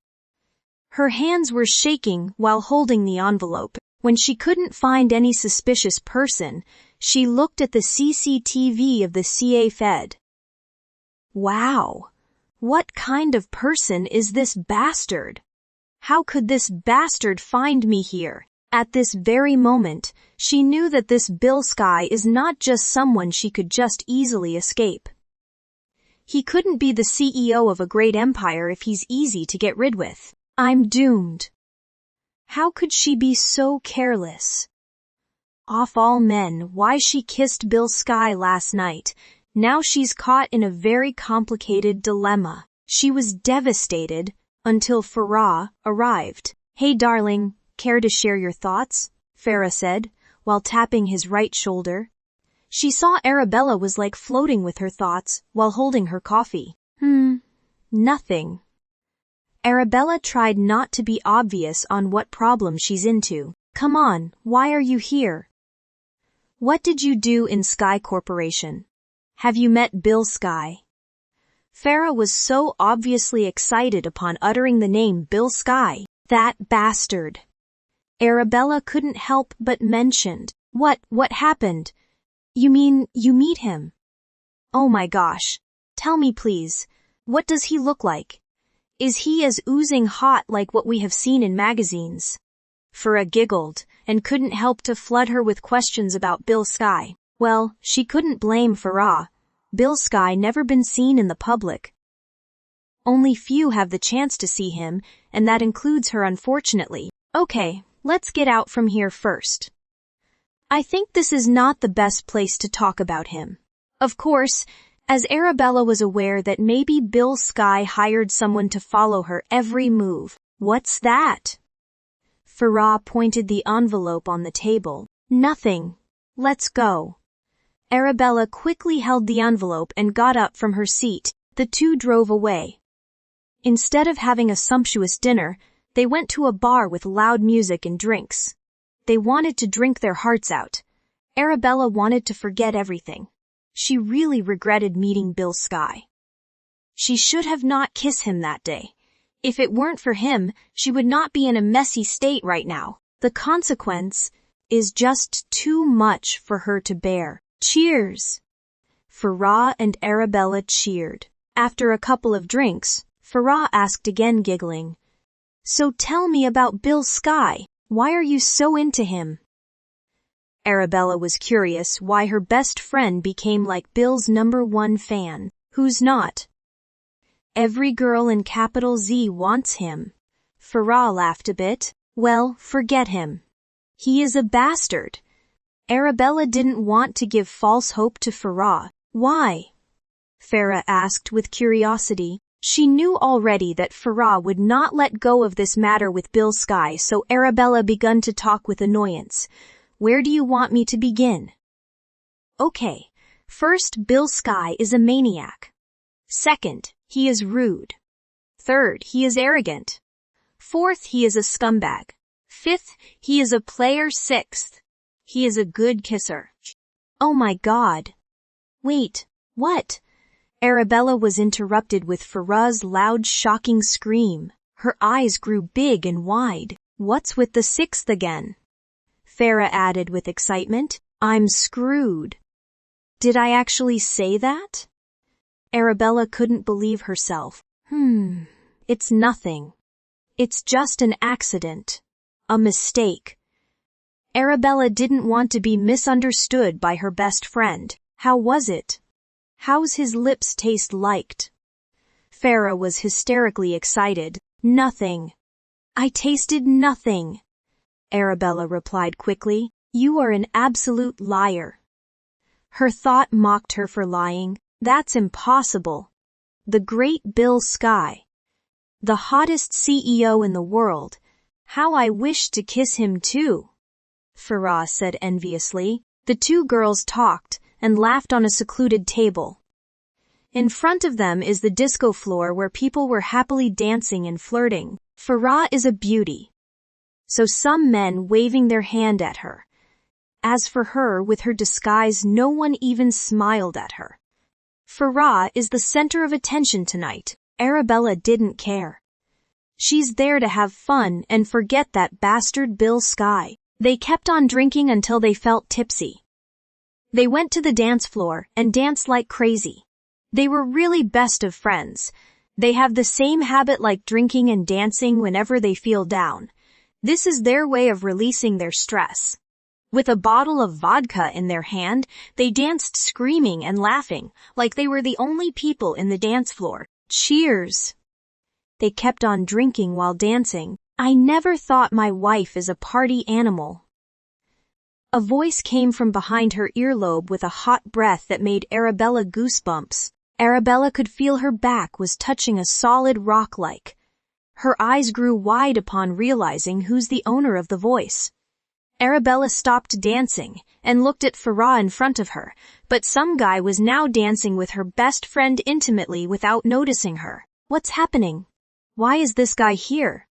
Her hands were shaking while holding the envelope. When she couldn't find any suspicious person, she looked at the CCTV of the CA Fed. Wow! What kind of person is this bastard? How could this bastard find me here? At this very moment, she knew that this Bill Sky is not just someone she could just easily escape. He couldn't be the CEO of a great empire if he's easy to get rid with. I'm doomed. How could she be so careless? Off all men, why she kissed Bill Sky last night. Now she's caught in a very complicated dilemma. She was devastated until Farah arrived. Hey darling, care to share your thoughts? Farah said, while tapping his right shoulder. She saw Arabella was like floating with her thoughts while holding her coffee. Nothing. Arabella tried not to be obvious on what problem she's into. Come on, why are you here? What did you do in Sky Corporation? Have you met Bill Sky? Farah was so obviously excited upon uttering the name Bill Sky. That bastard. Arabella couldn't help but mentioned. What happened? You mean you meet him? Oh my gosh. Tell me please. What does he look like? Is he as oozing hot like what we have seen in magazines? Farah giggled and couldn't help to flood her with questions about Bill Sky. Well, she couldn't blame Farah. Bill Sky never been seen in the public. Only few have the chance to see him, and that includes her unfortunately. Okay, let's get out from here first. I think this is not the best place to talk about him. Of course, as Arabella was aware that maybe Bill Sky hired someone to follow her every move. What's that? Farah pointed the envelope on the table. Nothing. Let's go. Arabella quickly held the envelope and got up from her seat. The two drove away. Instead of having a sumptuous dinner, they went to a bar with loud music and drinks. They wanted to drink their hearts out. Arabella wanted to forget everything. She really regretted meeting Bill Sky. She should have not kissed him that day. If it weren't for him, she would not be in a messy state right now. The consequence is just too much for her to bear. Cheers! Farah and Arabella cheered. After a couple of drinks, Farah asked again, giggling. So tell me about Bill Sky. Why are you so into him? Arabella was curious why her best friend became like Bill's #1 fan. Who's not? Every girl in capital Z wants him. Farah laughed a bit. Well, forget him. He is a bastard. Arabella didn't want to give false hope to Farah. Why? Farah asked with curiosity. She knew already that Farah would not let go of this matter with Bill Sky, so Arabella began to talk with annoyance. Where do you want me to begin? Okay, first, Bill Sky is a maniac. Second, he is rude. Third, he is arrogant. Fourth, he is a scumbag. Fifth, he is a player. Sixth, he is a good kisser. Oh my God. Wait, what? Arabella was interrupted with Farah's loud, shocking scream. Her eyes grew big and wide. What's with the sixth again? Farah added with excitement. I'm screwed. Did I actually say that? Arabella couldn't believe herself. It's nothing. It's just an accident. A mistake. Arabella didn't want to be misunderstood by her best friend. How was it? How's his lips taste liked? Farah was hysterically excited. Nothing. I tasted nothing. Arabella replied quickly. You are an absolute liar. Her thought mocked her for lying. That's impossible. The great Bill Sky. The hottest CEO in the world. How I wish to kiss him too. Farah said enviously. The two girls talked and laughed on a secluded table. In front of them is the disco floor where people were happily dancing and flirting. Farah is a beauty. So some men waving their hand at her. As for her, with her disguise, no one even smiled at her. Farah is the center of attention tonight. Arabella didn't care. She's there to have fun and forget that bastard Bill Sky. They kept on drinking until they felt tipsy. They went to the dance floor and danced like crazy. They were really best of friends. They have the same habit like drinking and dancing whenever they feel down. This is their way of releasing their stress. With a bottle of vodka in their hand, they danced screaming and laughing, like they were the only people in the dance floor. Cheers! They kept on drinking while dancing. I never thought my wife is a party animal. A voice came from behind her earlobe with a hot breath that made Arabella goosebumps. Arabella could feel her back was touching a solid rock like. Her eyes grew wide upon realizing who's the owner of the voice. Arabella stopped dancing and looked at Farah in front of her, but some guy was now dancing with her best friend intimately without noticing her. What's happening? Why is this guy here?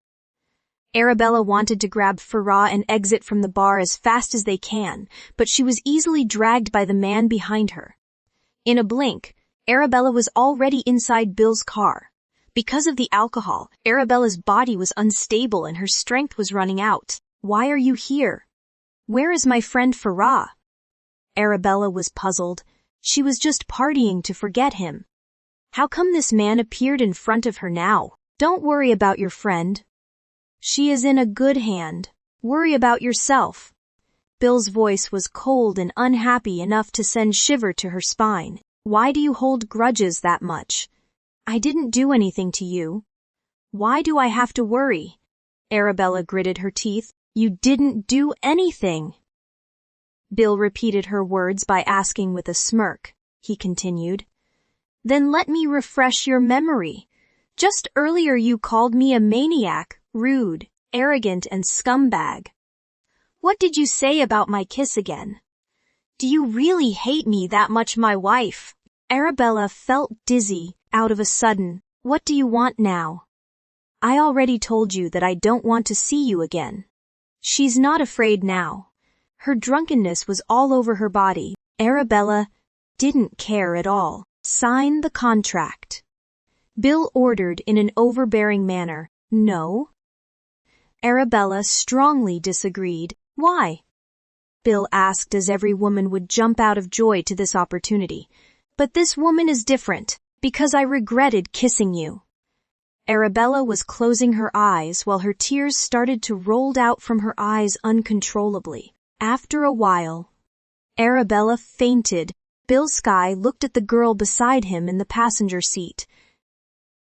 Arabella wanted to grab Farah and exit from the bar as fast as they can, but she was easily dragged by the man behind her. In a blink, Arabella was already inside Bill's car. Because of the alcohol, Arabella's body was unstable and her strength was running out. Why are you here? Where is my friend Farah? Arabella was puzzled. She was just partying to forget him. How come this man appeared in front of her now? Don't worry about your friend. She is in a good hand. Worry about yourself. Bill's voice was cold and unhappy enough to send shiver to her spine. Why do you hold grudges that much? I didn't do anything to you. Why do I have to worry? Arabella gritted her teeth. You didn't do anything. Bill repeated her words by asking with a smirk. He continued. Then let me refresh your memory. Just earlier you called me a maniac, rude, arrogant, and scumbag. What did you say about my kiss again? Do you really hate me that much, my wife? Arabella felt dizzy, out of a sudden. What do you want now? I already told you that I don't want to see you again. She's not afraid now. Her drunkenness was all over her body. Arabella didn't care at all. Sign the contract. Bill ordered in an overbearing manner. No. Arabella strongly disagreed. Why? Bill asked as every woman would jump out of joy to this opportunity. But this woman is different, because I regretted kissing you. Arabella was closing her eyes while her tears started to roll out from her eyes uncontrollably. After a while, Arabella fainted. Bill Skye looked at the girl beside him in the passenger seat.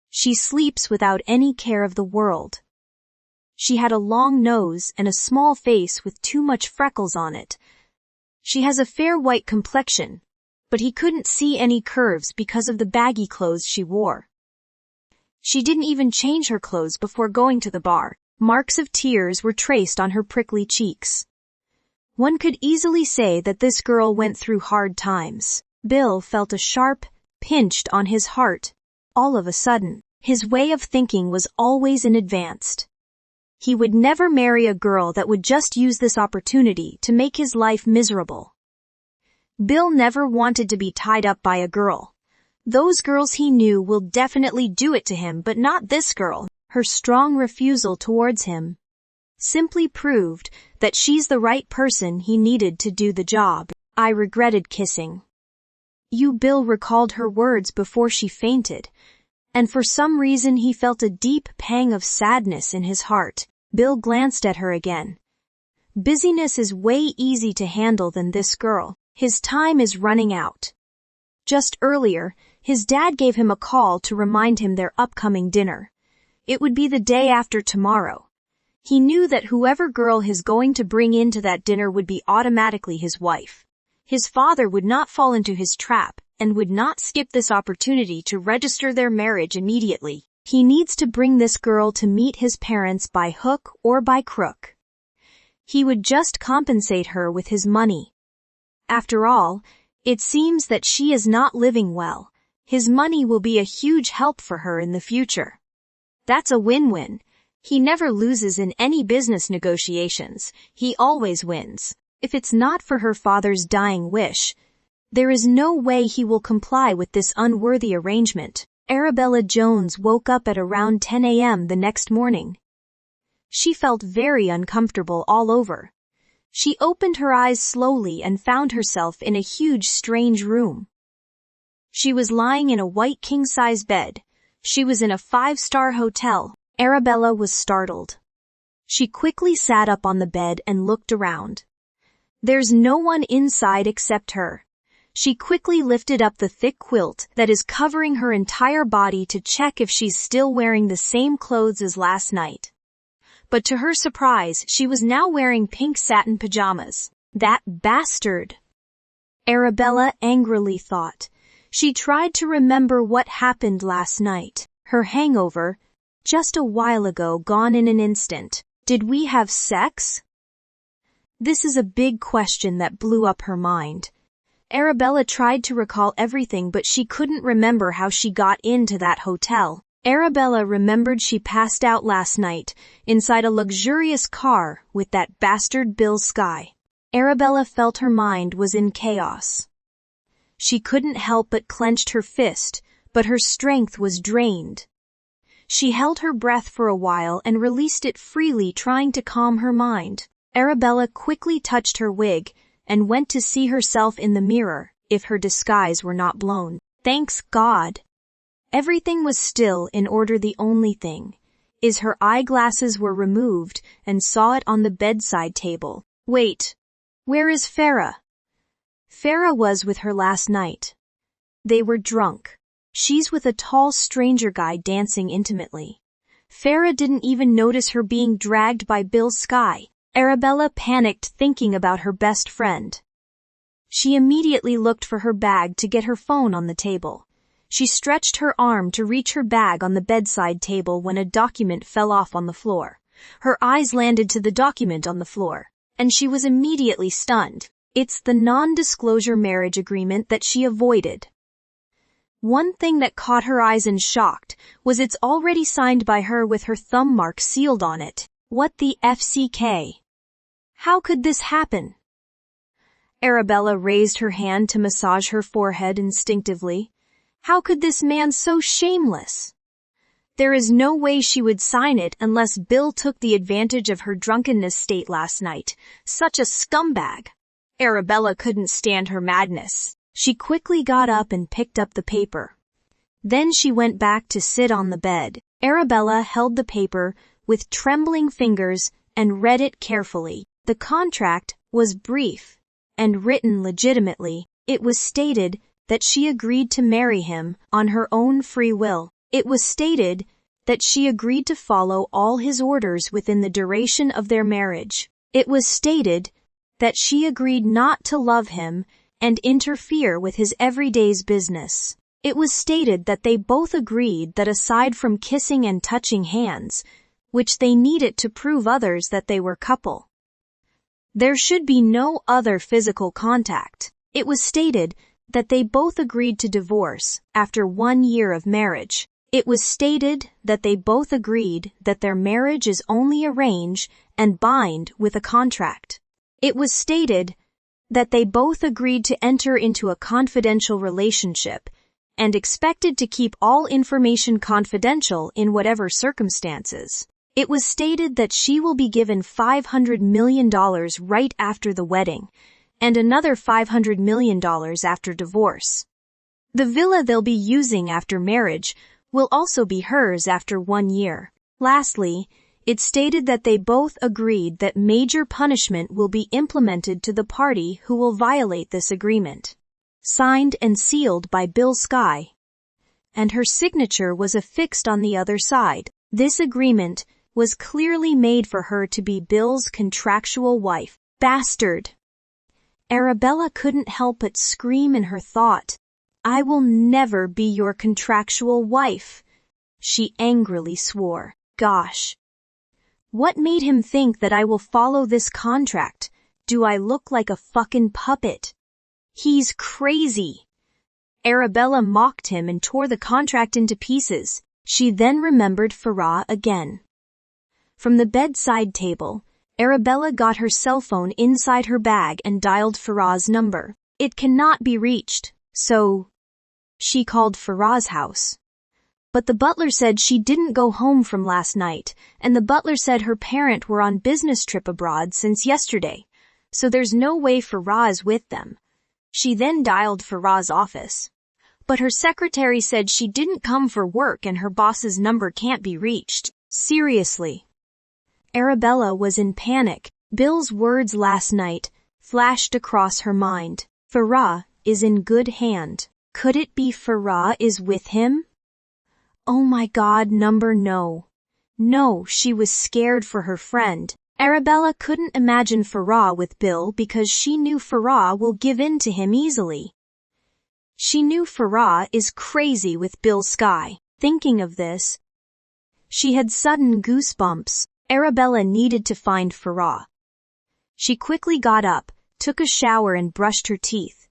She sleeps without any care of the world. She had a long nose and a small face with too much freckles on it. She has a fair white complexion, but he couldn't see any curves because of the baggy clothes she wore. She didn't even change her clothes before going to the bar. Marks of tears were traced on her prickly cheeks. One could easily say that this girl went through hard times. Bill felt a sharp pinch on his heart. All of a sudden, his way of thinking was always in advance. He would never marry a girl that would just use this opportunity to make his life miserable. Bill never wanted to be tied up by a girl. Those girls he knew will definitely do it to him, but not this girl. Her strong refusal towards him simply proved that she's the right person he needed to do the job. I regretted kissing you. Bill recalled her words before she fainted, and for some reason he felt a deep pang of sadness in his heart. Bill glanced at her again. Busyness is way easy to handle than this girl. His time is running out. Just earlier, his dad gave him a call to remind him their upcoming dinner. It would be the day after tomorrow. He knew that whoever girl he's going to bring into that dinner would be automatically his wife. His father would not fall into his trap and would not skip this opportunity to register their marriage immediately. He needs to bring this girl to meet his parents by hook or by crook. He would just compensate her with his money. After all, it seems that she is not living well. His money will be a huge help for her in the future. That's a win-win. He never loses in any business negotiations. He always wins. If it's not for her father's dying wish, there is no way he will comply with this unworthy arrangement. Arabella Jones woke up at around 10 a.m. the next morning. She felt very uncomfortable all over. She opened her eyes slowly and found herself in a huge, strange room. She was lying in a white king-size bed. She was in a 5-star hotel. Arabella was startled. She quickly sat up on the bed and looked around. There's no one inside except her. She quickly lifted up the thick quilt that is covering her entire body to check if she's still wearing the same clothes as last night. But to her surprise, she was now wearing pink satin pajamas. That bastard! Arabella angrily thought. She tried to remember what happened last night. Her hangover, just a while ago, gone in an instant. Did we have sex? This is a big question that blew up her mind. Arabella tried to recall everything, but she couldn't remember how she got into that hotel. Arabella remembered she passed out last night inside a luxurious car with that bastard Bill Sky. Arabella felt her mind was in chaos. She couldn't help but clenched her fist, but her strength was drained. She held her breath for a while and released it freely, trying to calm her mind. Arabella quickly touched her wig and went to see herself in the mirror, if her disguise were not blown. Thanks God! Everything was still in order. The only thing is her eyeglasses were removed and saw it on the bedside table. Wait, where is Farah? Farah was with her last night. They were drunk. She's with a tall stranger guy dancing intimately. Farah didn't even notice her being dragged by Bill Sky. Arabella panicked, thinking about her best friend. She immediately looked for her bag to get her phone on the table. She stretched her arm to reach her bag on the bedside table when a document fell off on the floor. Her eyes landed to the document on the floor, and she was immediately stunned. It's the non-disclosure marriage agreement that she avoided. One thing that caught her eyes and shocked was it's already signed by her with her thumb mark sealed on it. What the FCK? How could this happen? Arabella raised her hand to massage her forehead instinctively. How could this man so shameless? There is no way she would sign it unless Bill took the advantage of her drunkenness state last night. Such a scumbag. Arabella couldn't stand her madness. She quickly got up and picked up the paper. Then she went back to sit on the bed. Arabella held the paper with trembling fingers and read it carefully. The contract was brief and written legitimately. It was stated that she agreed to marry him on her own free will. It was stated that she agreed to follow all his orders within the duration of their marriage. It was stated that she agreed not to love him and interfere with his everyday's business. It was stated that they both agreed that aside from kissing and touching hands, which they needed to prove others that they were couple, there should be no other physical contact. It was stated that they both agreed to divorce after 1 year of marriage. It was stated that they both agreed that their marriage is only arranged and bind with a contract. It was stated that they both agreed to enter into a confidential relationship and expected to keep all information confidential in whatever circumstances. It was stated that she will be given $500 million right after the wedding and another $500 million after divorce. The villa they'll be using after marriage will also be hers after 1 year. Lastly, it stated that they both agreed that major punishment will be implemented to the party who will violate this agreement. Signed and sealed by Bill Sky. And her signature was affixed on the other side. This agreement was clearly made for her to be Bill's contractual wife. Bastard! Arabella couldn't help but scream in her thought. I will never be your contractual wife. She angrily swore. Gosh. What made him think that I will follow this contract? Do I look like a fucking puppet? He's crazy. Arabella mocked him and tore the contract into pieces. She then remembered Farah again. From the bedside table, Arabella got her cell phone inside her bag and dialed Farah's number. It cannot be reached, so she called Farah's house. But the butler said she didn't go home from last night, and the butler said her parents were on business trip abroad since yesterday, so there's no way Farah is with them. She then dialed Farah's office. But her secretary said she didn't come for work and her boss's number can't be reached. Seriously. Arabella was in panic. Bill's words last night flashed across her mind. Farah is in good hand. Could it be Farah is with him? Oh my God, no. No, she was scared for her friend. Arabella couldn't imagine Farah with Bill because she knew Farah will give in to him easily. She knew Farah is crazy with Bill Sky. Thinking of this, she had sudden goosebumps. Arabella needed to find Farah. She quickly got up, took a shower and brushed her teeth.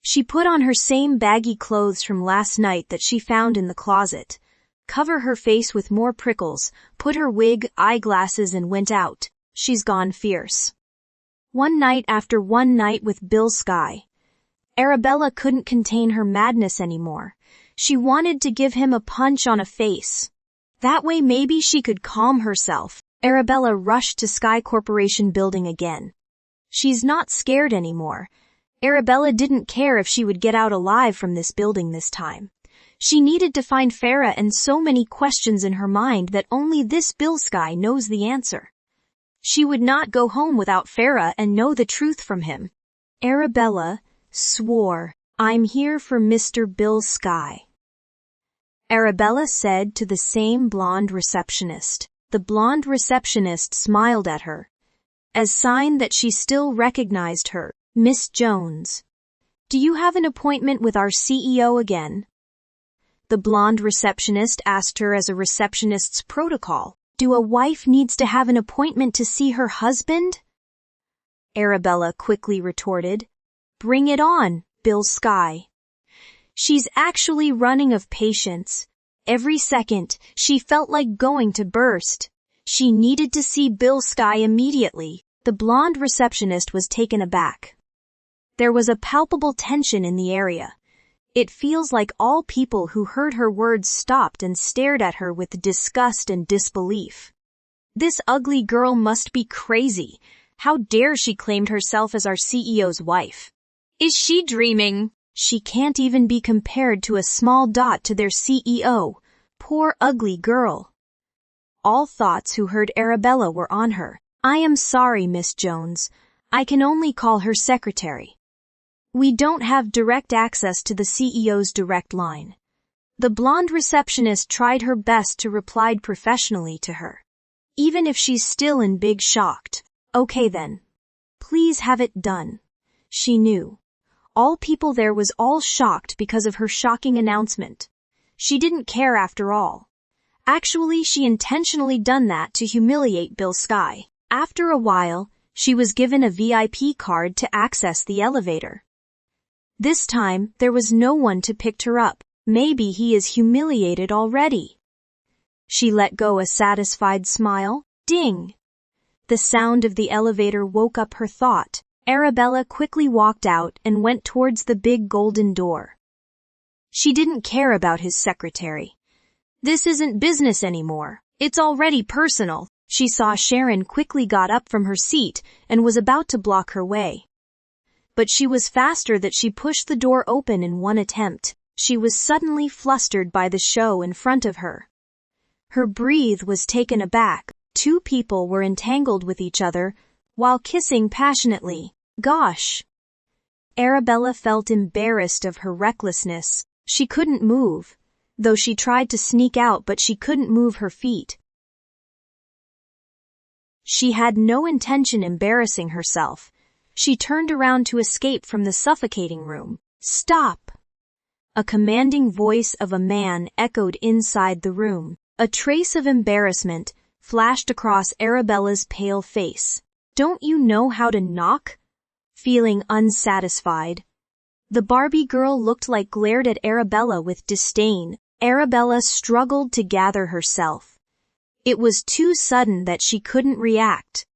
She put on her same baggy clothes from last night that she found in the closet, cover her face with more prickles, put her wig, eyeglasses and went out. She's gone fierce. One night after one night with Bill Sky, Arabella couldn't contain her madness anymore. She wanted to give him a punch on a face. That way maybe she could calm herself. Arabella rushed to Sky Corporation building again. She's not scared anymore. Arabella didn't care if she would get out alive from this building this time. She needed to find Farah and so many questions in her mind that only this Bill Sky knows the answer. She would not go home without Farah and know the truth from him. Arabella swore, "I'm here for Mr. Bill Sky." Arabella said to the same blonde receptionist. The blonde receptionist smiled at her, as sign that she still recognized her. "Miss Jones, do you have an appointment with our CEO again?" The blonde receptionist asked her as a receptionist's protocol. Do a wife needs to have an appointment to see her husband? Arabella quickly retorted. "Bring it on, Bill Sky." She's actually running of patience. Every second, she felt like going to burst. She needed to see Bill Sky immediately. The blonde receptionist was taken aback. There was a palpable tension in the area. It feels like all people who heard her words stopped and stared at her with disgust and disbelief. This ugly girl must be crazy. How dare she claim herself as our CEO's wife? Is she dreaming? She can't even be compared to a small dot to their CEO. Poor ugly girl. All thoughts who heard Arabella were on her. "I am sorry, Miss Jones. I can only call her secretary. We don't have direct access to the CEO's direct line." The blonde receptionist tried her best to reply professionally to her. Even if she's still in big shocked. "Okay then. Please have it done." She knew. All people there was all shocked because of her shocking announcement. She didn't care after all. Actually, she intentionally done that to humiliate Bill Sky. After a while, she was given a VIP card to access the elevator. This time, there was no one to pick her up. Maybe he is humiliated already. She let go a satisfied smile. Ding! The sound of the elevator woke up her thought. Arabella quickly walked out and went towards the big golden door. She didn't care about his secretary. This isn't business anymore. It's already personal. She saw Sharon quickly got up from her seat and was about to block her way. But she was faster that she pushed the door open in one attempt. She was suddenly flustered by the show in front of her. Her breath was taken aback. Two people were entangled with each other while kissing passionately. Gosh! Arabella felt embarrassed of her recklessness. She couldn't move, though she tried to sneak out, but she couldn't move her feet. She had no intention embarrassing herself. She turned around to escape from the suffocating room. "Stop!" A commanding voice of a man echoed inside the room. A trace of embarrassment flashed across Arabella's pale face. "Don't you know how to knock?" Feeling unsatisfied, the Barbie girl glared at Arabella with disdain. Arabella struggled to gather herself. It was too sudden that she couldn't react.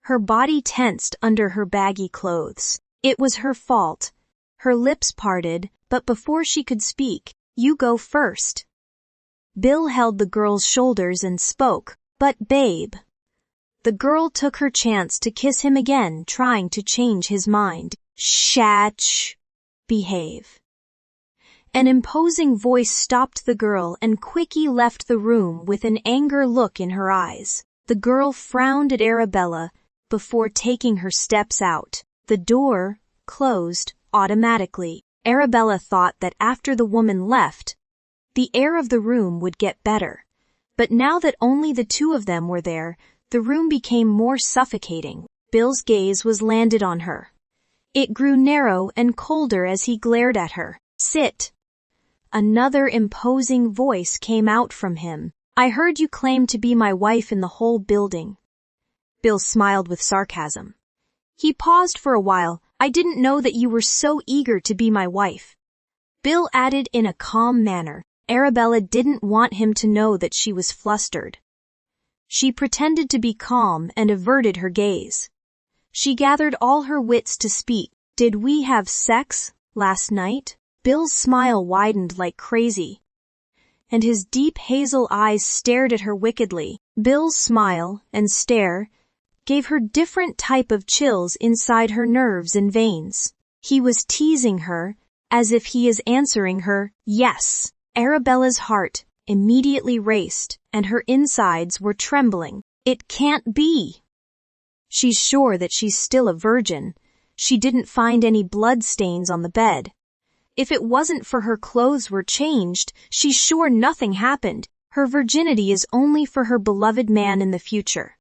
Her body tensed under her baggy clothes. It was her fault. Her lips parted, but before she could speak, "You go first." Bill held the girl's shoulders and spoke, "But babe." The girl took her chance to kiss him again, trying to change his mind. "Shh. Behave." An imposing voice stopped the girl and quickly left the room with an anger look in her eyes. The girl frowned at Arabella before taking her steps out. The door closed automatically. Arabella thought that after the woman left, the air of the room would get better. But now that only the two of them were there, the room became more suffocating. Bill's gaze was landed on her. It grew narrow and colder as he glared at her. "Sit." Another imposing voice came out from him. "I heard you claim to be my wife in the whole building." Bill smiled with sarcasm. He paused for a while. "I didn't know that you were so eager to be my wife." Bill added in a calm manner. Arabella didn't want him to know that she was flustered. She pretended to be calm and averted her gaze. She gathered all her wits to speak. "Did we have sex last night?" Bill's smile widened like crazy, and his deep hazel eyes stared at her wickedly. Bill's smile and stare gave her different type of chills inside her nerves and veins. He was teasing her as if he is answering her, "Yes." Arabella's heart immediately raced, and her insides were trembling. It can't be. She's sure that she's still a virgin. She didn't find any blood stains on the bed. If it wasn't for her clothes were changed, she's sure nothing happened. Her virginity is only for her beloved man in the future.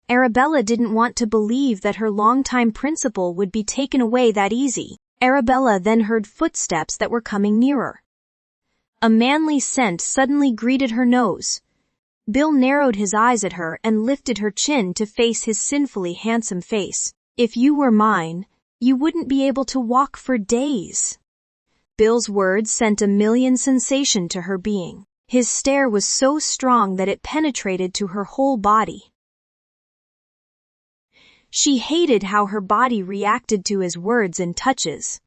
Arabella didn't want to believe that her longtime principal would be taken away that easy. Arabella then heard footsteps that were coming nearer. A manly scent suddenly greeted her nose. Bill narrowed his eyes at her and lifted her chin to face his sinfully handsome face. "If you were mine, you wouldn't be able to walk for days." Bill's words sent a million sensation to her being. His stare was so strong that it penetrated to her whole body. She hated how her body reacted to his words and touches.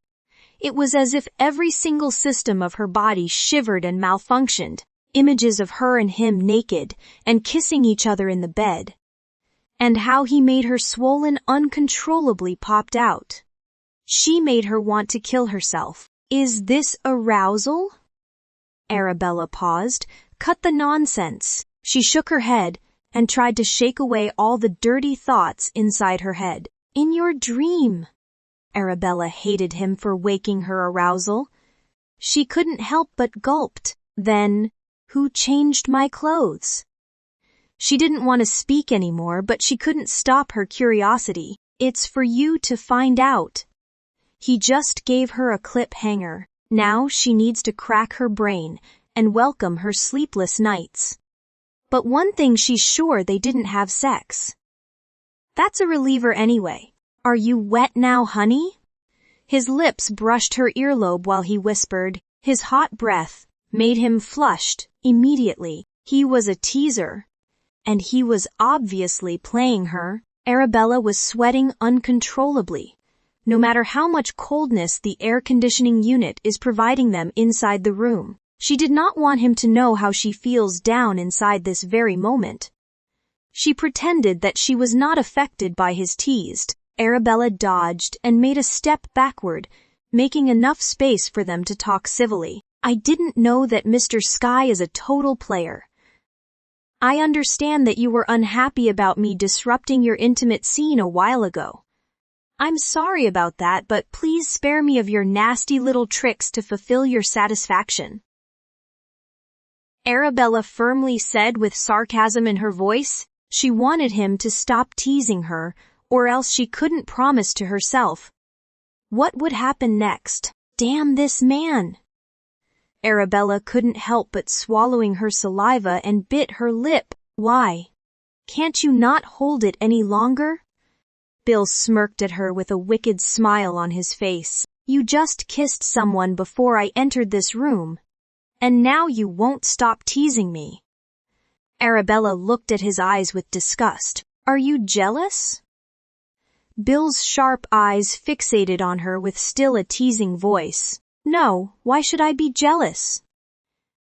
It was as if every single system of her body shivered and malfunctioned. Images of her and him naked and kissing each other in the bed. And how he made her swollen uncontrollably popped out. She made her want to kill herself. "Is this arousal?" Arabella paused. "Cut the nonsense." She shook her head and tried to shake away all the dirty thoughts inside her head. "In your dream." Arabella hated him for waking her arousal. She couldn't help but gulped. "Then, who changed my clothes?" She didn't want to speak anymore, but she couldn't stop her curiosity. "It's for you to find out." He just gave her a cliffhanger. Now she needs to crack her brain and welcome her sleepless nights. But one thing she's sure, they didn't have sex. That's a reliever anyway. "Are you wet now, honey?" His lips brushed her earlobe while he whispered. His hot breath made him flushed immediately. He was a teaser, and he was obviously playing her. Arabella was sweating uncontrollably, no matter how much coldness the air conditioning unit is providing them inside the room. She did not want him to know how she feels down inside this very moment. She pretended that she was not affected by his tease. Arabella dodged and made a step backward, making enough space for them to talk civilly. "I didn't know that Mr. Sky is a total player. I understand that you were unhappy about me disrupting your intimate scene a while ago. I'm sorry about that, but please spare me of your nasty little tricks to fulfill your satisfaction." Arabella firmly said with sarcasm in her voice. She wanted him to stop teasing her, or else she couldn't promise to herself what would happen next. Damn this man! Arabella couldn't help but swallowing her saliva and bit her lip. "Why? Can't you not hold it any longer?" Bill smirked at her with a wicked smile on his face. "You just kissed someone before I entered this room, and now you won't stop teasing me." Arabella looked at his eyes with disgust. "Are you jealous?" Bill's sharp eyes fixated on her with still a teasing voice. "No, why should I be jealous?"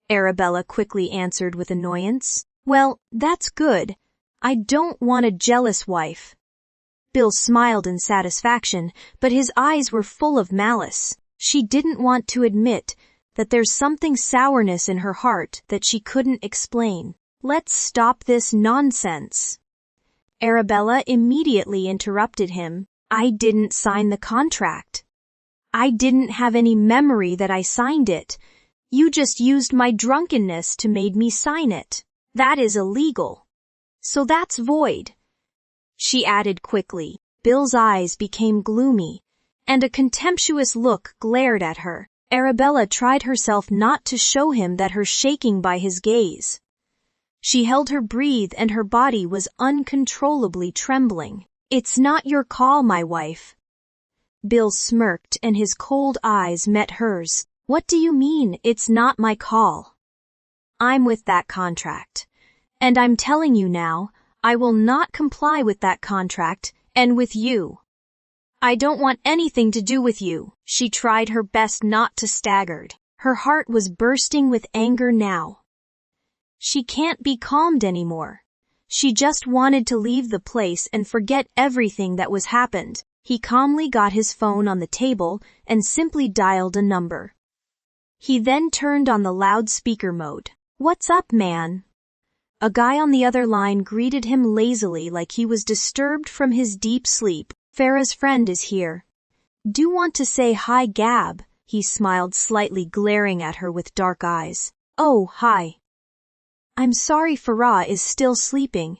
Arabella quickly answered with annoyance. "Well, that's good. I don't want a jealous wife." Bill smiled in satisfaction, but his eyes were full of malice. She didn't want to admit that there's something sourness in her heart that she couldn't explain. Let's stop this nonsense. Arabella immediately interrupted him. I didn't sign the contract. I didn't have any memory that I signed it. You just used my drunkenness to make me sign it. That is illegal. So that's void. She added quickly. Bill's eyes became gloomy, and a contemptuous look glared at her. Arabella tried herself not to show him that her shaking by his gaze. She held her breath and her body was uncontrollably trembling. It's not your call, my wife. Bill smirked and his cold eyes met hers. What do you mean, it's not my call? I'm with that contract. And I'm telling you now, I will not comply with that contract, and with you. I don't want anything to do with you. She tried her best not to stagger. Her heart was bursting with anger now. She can't be calmed anymore. She just wanted to leave the place and forget everything that was happened. He calmly got his phone on the table and simply dialed a number. He then turned on the loudspeaker mode. What's up, man? A guy on the other line greeted him lazily like he was disturbed from his deep sleep. Farah's friend is here. Do want to say hi, Gab? He smiled slightly, glaring at her with dark eyes. Oh, hi. I'm sorry Farah is still sleeping.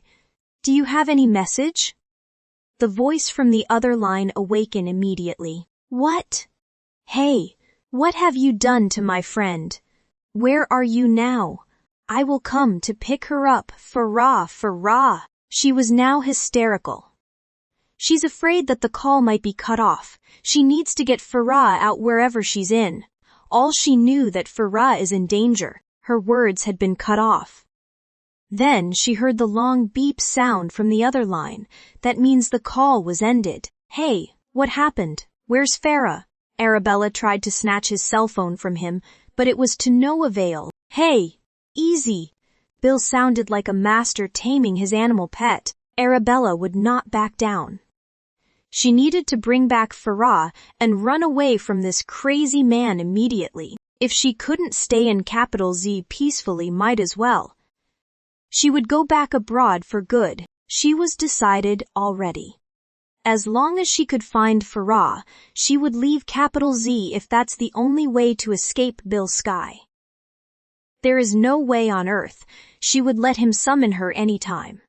Do you have any message? The voice from the other line awakened immediately. What? Hey, what have you done to my friend? Where are you now? I will come to pick her up. Farah. She was now hysterical. She's afraid that the call might be cut off. She needs to get Farah out wherever she's in. All she knew that Farah is in danger. Her words had been cut off. Then she heard the long beep sound from the other line. That means the call was ended. Hey, what happened? Where's Farah? Arabella tried to snatch his cell phone from him, but it was to no avail. Hey, easy. Bill sounded like a master taming his animal pet. Arabella would not back down. She needed to bring back Farah and run away from this crazy man immediately. If she couldn't stay in capital Z peacefully, might as well. She would go back abroad for good. She was decided already. As long as she could find Farah, she would leave capital Z if that's the only way to escape Bill Sky. There is no way on earth she would let him summon her anytime.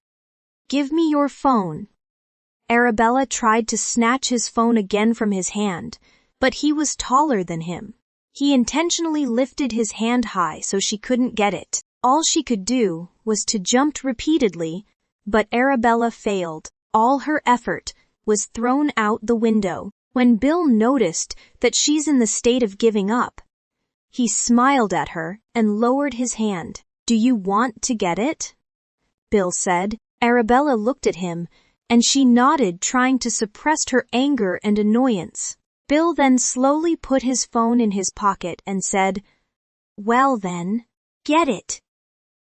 Give me your phone. Arabella tried to snatch his phone again from his hand, but he was taller than him. He intentionally lifted his hand high so she couldn't get it. All she could do was to jump repeatedly, but Arabella failed. All her effort was thrown out the window. When Bill noticed that she's in the state of giving up, he smiled at her and lowered his hand. Do you want to get it? Bill said. Arabella looked at him, and she nodded, trying to suppress her anger and annoyance. Bill then slowly put his phone in his pocket and said, Well then, get it.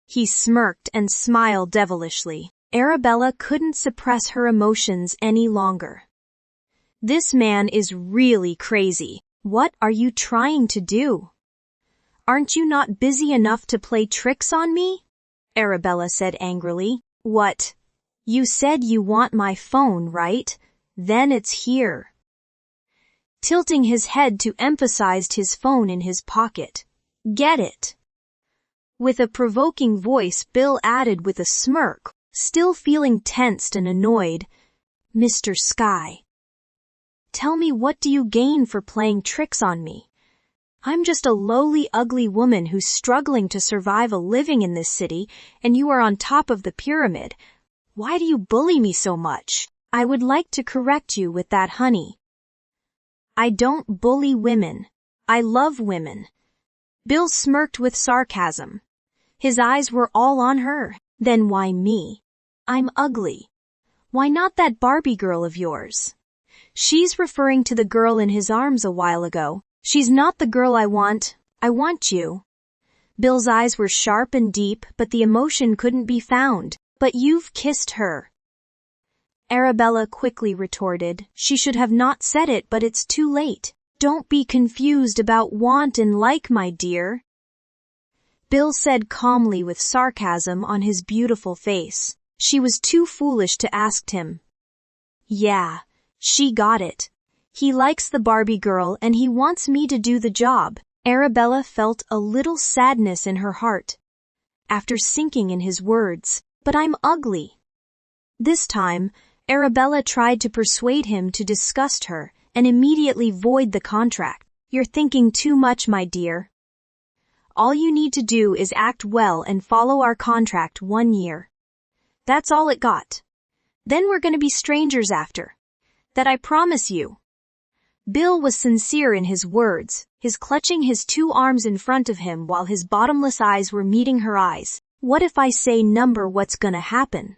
He smirked and smiled devilishly. Arabella couldn't suppress her emotions any longer. This man is really crazy. What are you trying to do? Aren't you not busy enough to play tricks on me? Arabella said angrily. What? You said you want my phone, right? Then it's here. Tilting his head to emphasize his phone in his pocket. Get it. With a provoking voice, Bill added with a smirk, still feeling tensed and annoyed, Mr. Sky. Tell me, what do you gain for playing tricks on me? I'm just a lowly, ugly woman who's struggling to survive a living in this city, and you are on top of the pyramid. Why do you bully me so much? I would like to correct you with that, honey. I don't bully women. I love women. Bill smirked with sarcasm. His eyes were all on her. Then why me? I'm ugly. Why not that Barbie girl of yours? She's referring to the girl in his arms a while ago. She's not the girl I want. I want you. Bill's eyes were sharp and deep, but the emotion couldn't be found. But you've kissed her. Arabella quickly retorted. She should have not said it, but it's too late. Don't be confused about want and like, my dear. Bill said calmly with sarcasm on his beautiful face. She was too foolish to ask him. Yeah, she got it. He likes the Barbie girl and he wants me to do the job. Arabella felt a little sadness in her heart after sinking in his words, but I'm ugly. This time, Arabella tried to persuade him to disgust her and immediately void the contract. You're thinking too much, my dear. All you need to do is act well and follow our contract 1 year. That's all it got. Then we're gonna be strangers after. That I promise you. Bill was sincere in his words, his clutching his 2 arms in front of him while his bottomless eyes were meeting her eyes. What if I say number what's gonna happen?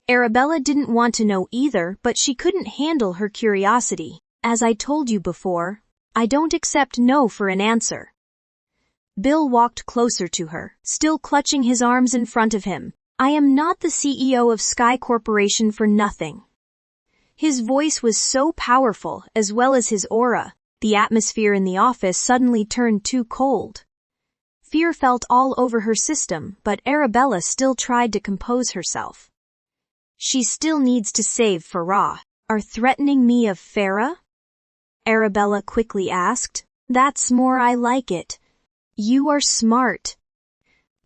Arabella didn't want to know either, but she couldn't handle her curiosity. As I told you before, I don't accept no for an answer. Bill walked closer to her, still clutching his arms in front of him. I am not the CEO of Sky Corporation for nothing. His voice was so powerful, as well as his aura. The atmosphere in the office suddenly turned too cold. Fear felt all over her system, but Arabella still tried to compose herself. She still needs to save Farah. Are threatening me of Farah? Arabella quickly asked. That's more I like it. You are smart.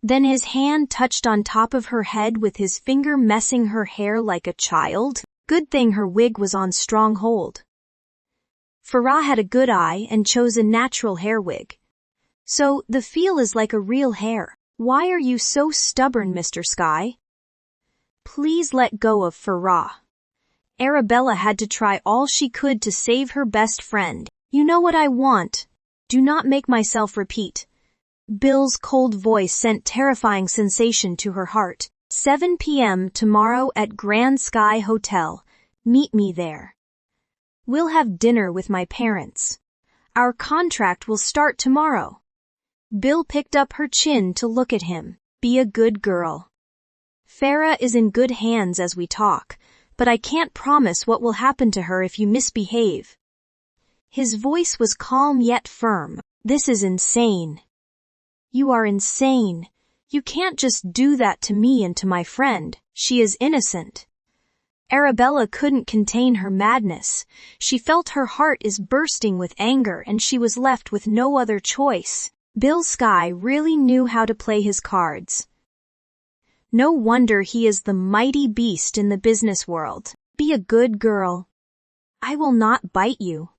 Then his hand touched on top of her head with his finger messing her hair like a child. Good thing her wig was on strong hold. Farah had a good eye and chose a natural hair wig. So, the feel is like a real hair. Why are you so stubborn, Mr. Sky? Please let go of Farah. Arabella had to try all she could to save her best friend. You know what I want. Do not make myself repeat. Bill's cold voice sent terrifying sensation to her heart. 7 p.m. tomorrow at Grand Sky Hotel. Meet me there. We'll have dinner with my parents. Our contract will start tomorrow. Bill picked up her chin to look at him. Be a good girl. Farah is in good hands as we talk, but I can't promise what will happen to her if you misbehave. His voice was calm yet firm. This is insane. You are insane. You can't just do that to me and to my friend. She is innocent. Arabella couldn't contain her madness. She felt her heart is bursting with anger and she was left with no other choice. Bill Sky really knew how to play his cards. No wonder he is the mighty beast in the business world. Be a good girl. I will not bite you.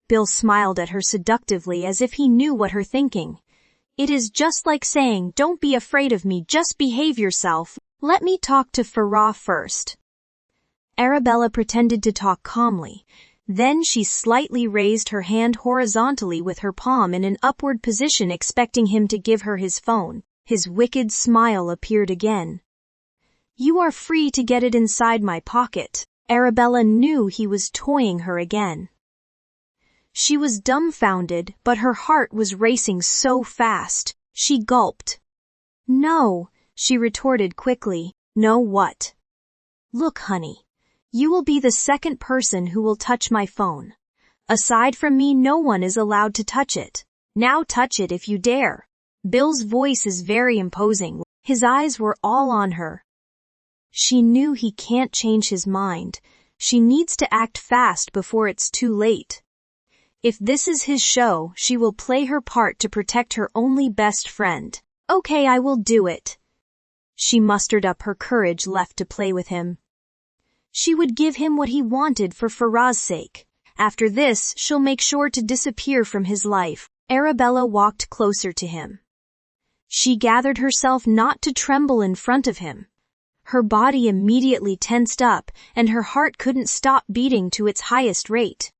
Bill smiled at her seductively as if he knew what her thinking. It is just like saying, don't be afraid of me, just behave yourself. Let me talk to Farah first. Arabella pretended to talk calmly. Then she slightly raised her hand horizontally with her palm in an upward position, expecting him to give her his phone. His wicked smile appeared again. You are free to get it inside my pocket. Arabella knew he was toying her again. She was dumbfounded, but her heart was racing so fast. She gulped. No, she retorted quickly. No what? Look, honey. You will be the second person who will touch my phone. Aside from me, no one is allowed to touch it. Now touch it if you dare. Bill's voice is very imposing. His eyes were all on her. She knew he can't change his mind. She needs to act fast before it's too late. If this is his show, she will play her part to protect her only best friend. Okay, I will do it. She mustered up her courage left to play with him. She would give him what he wanted for Farah's sake. After this, she'll make sure to disappear from his life. Arabella walked closer to him. She gathered herself not to tremble in front of him. Her body immediately tensed up, and her heart couldn't stop beating to its highest rate.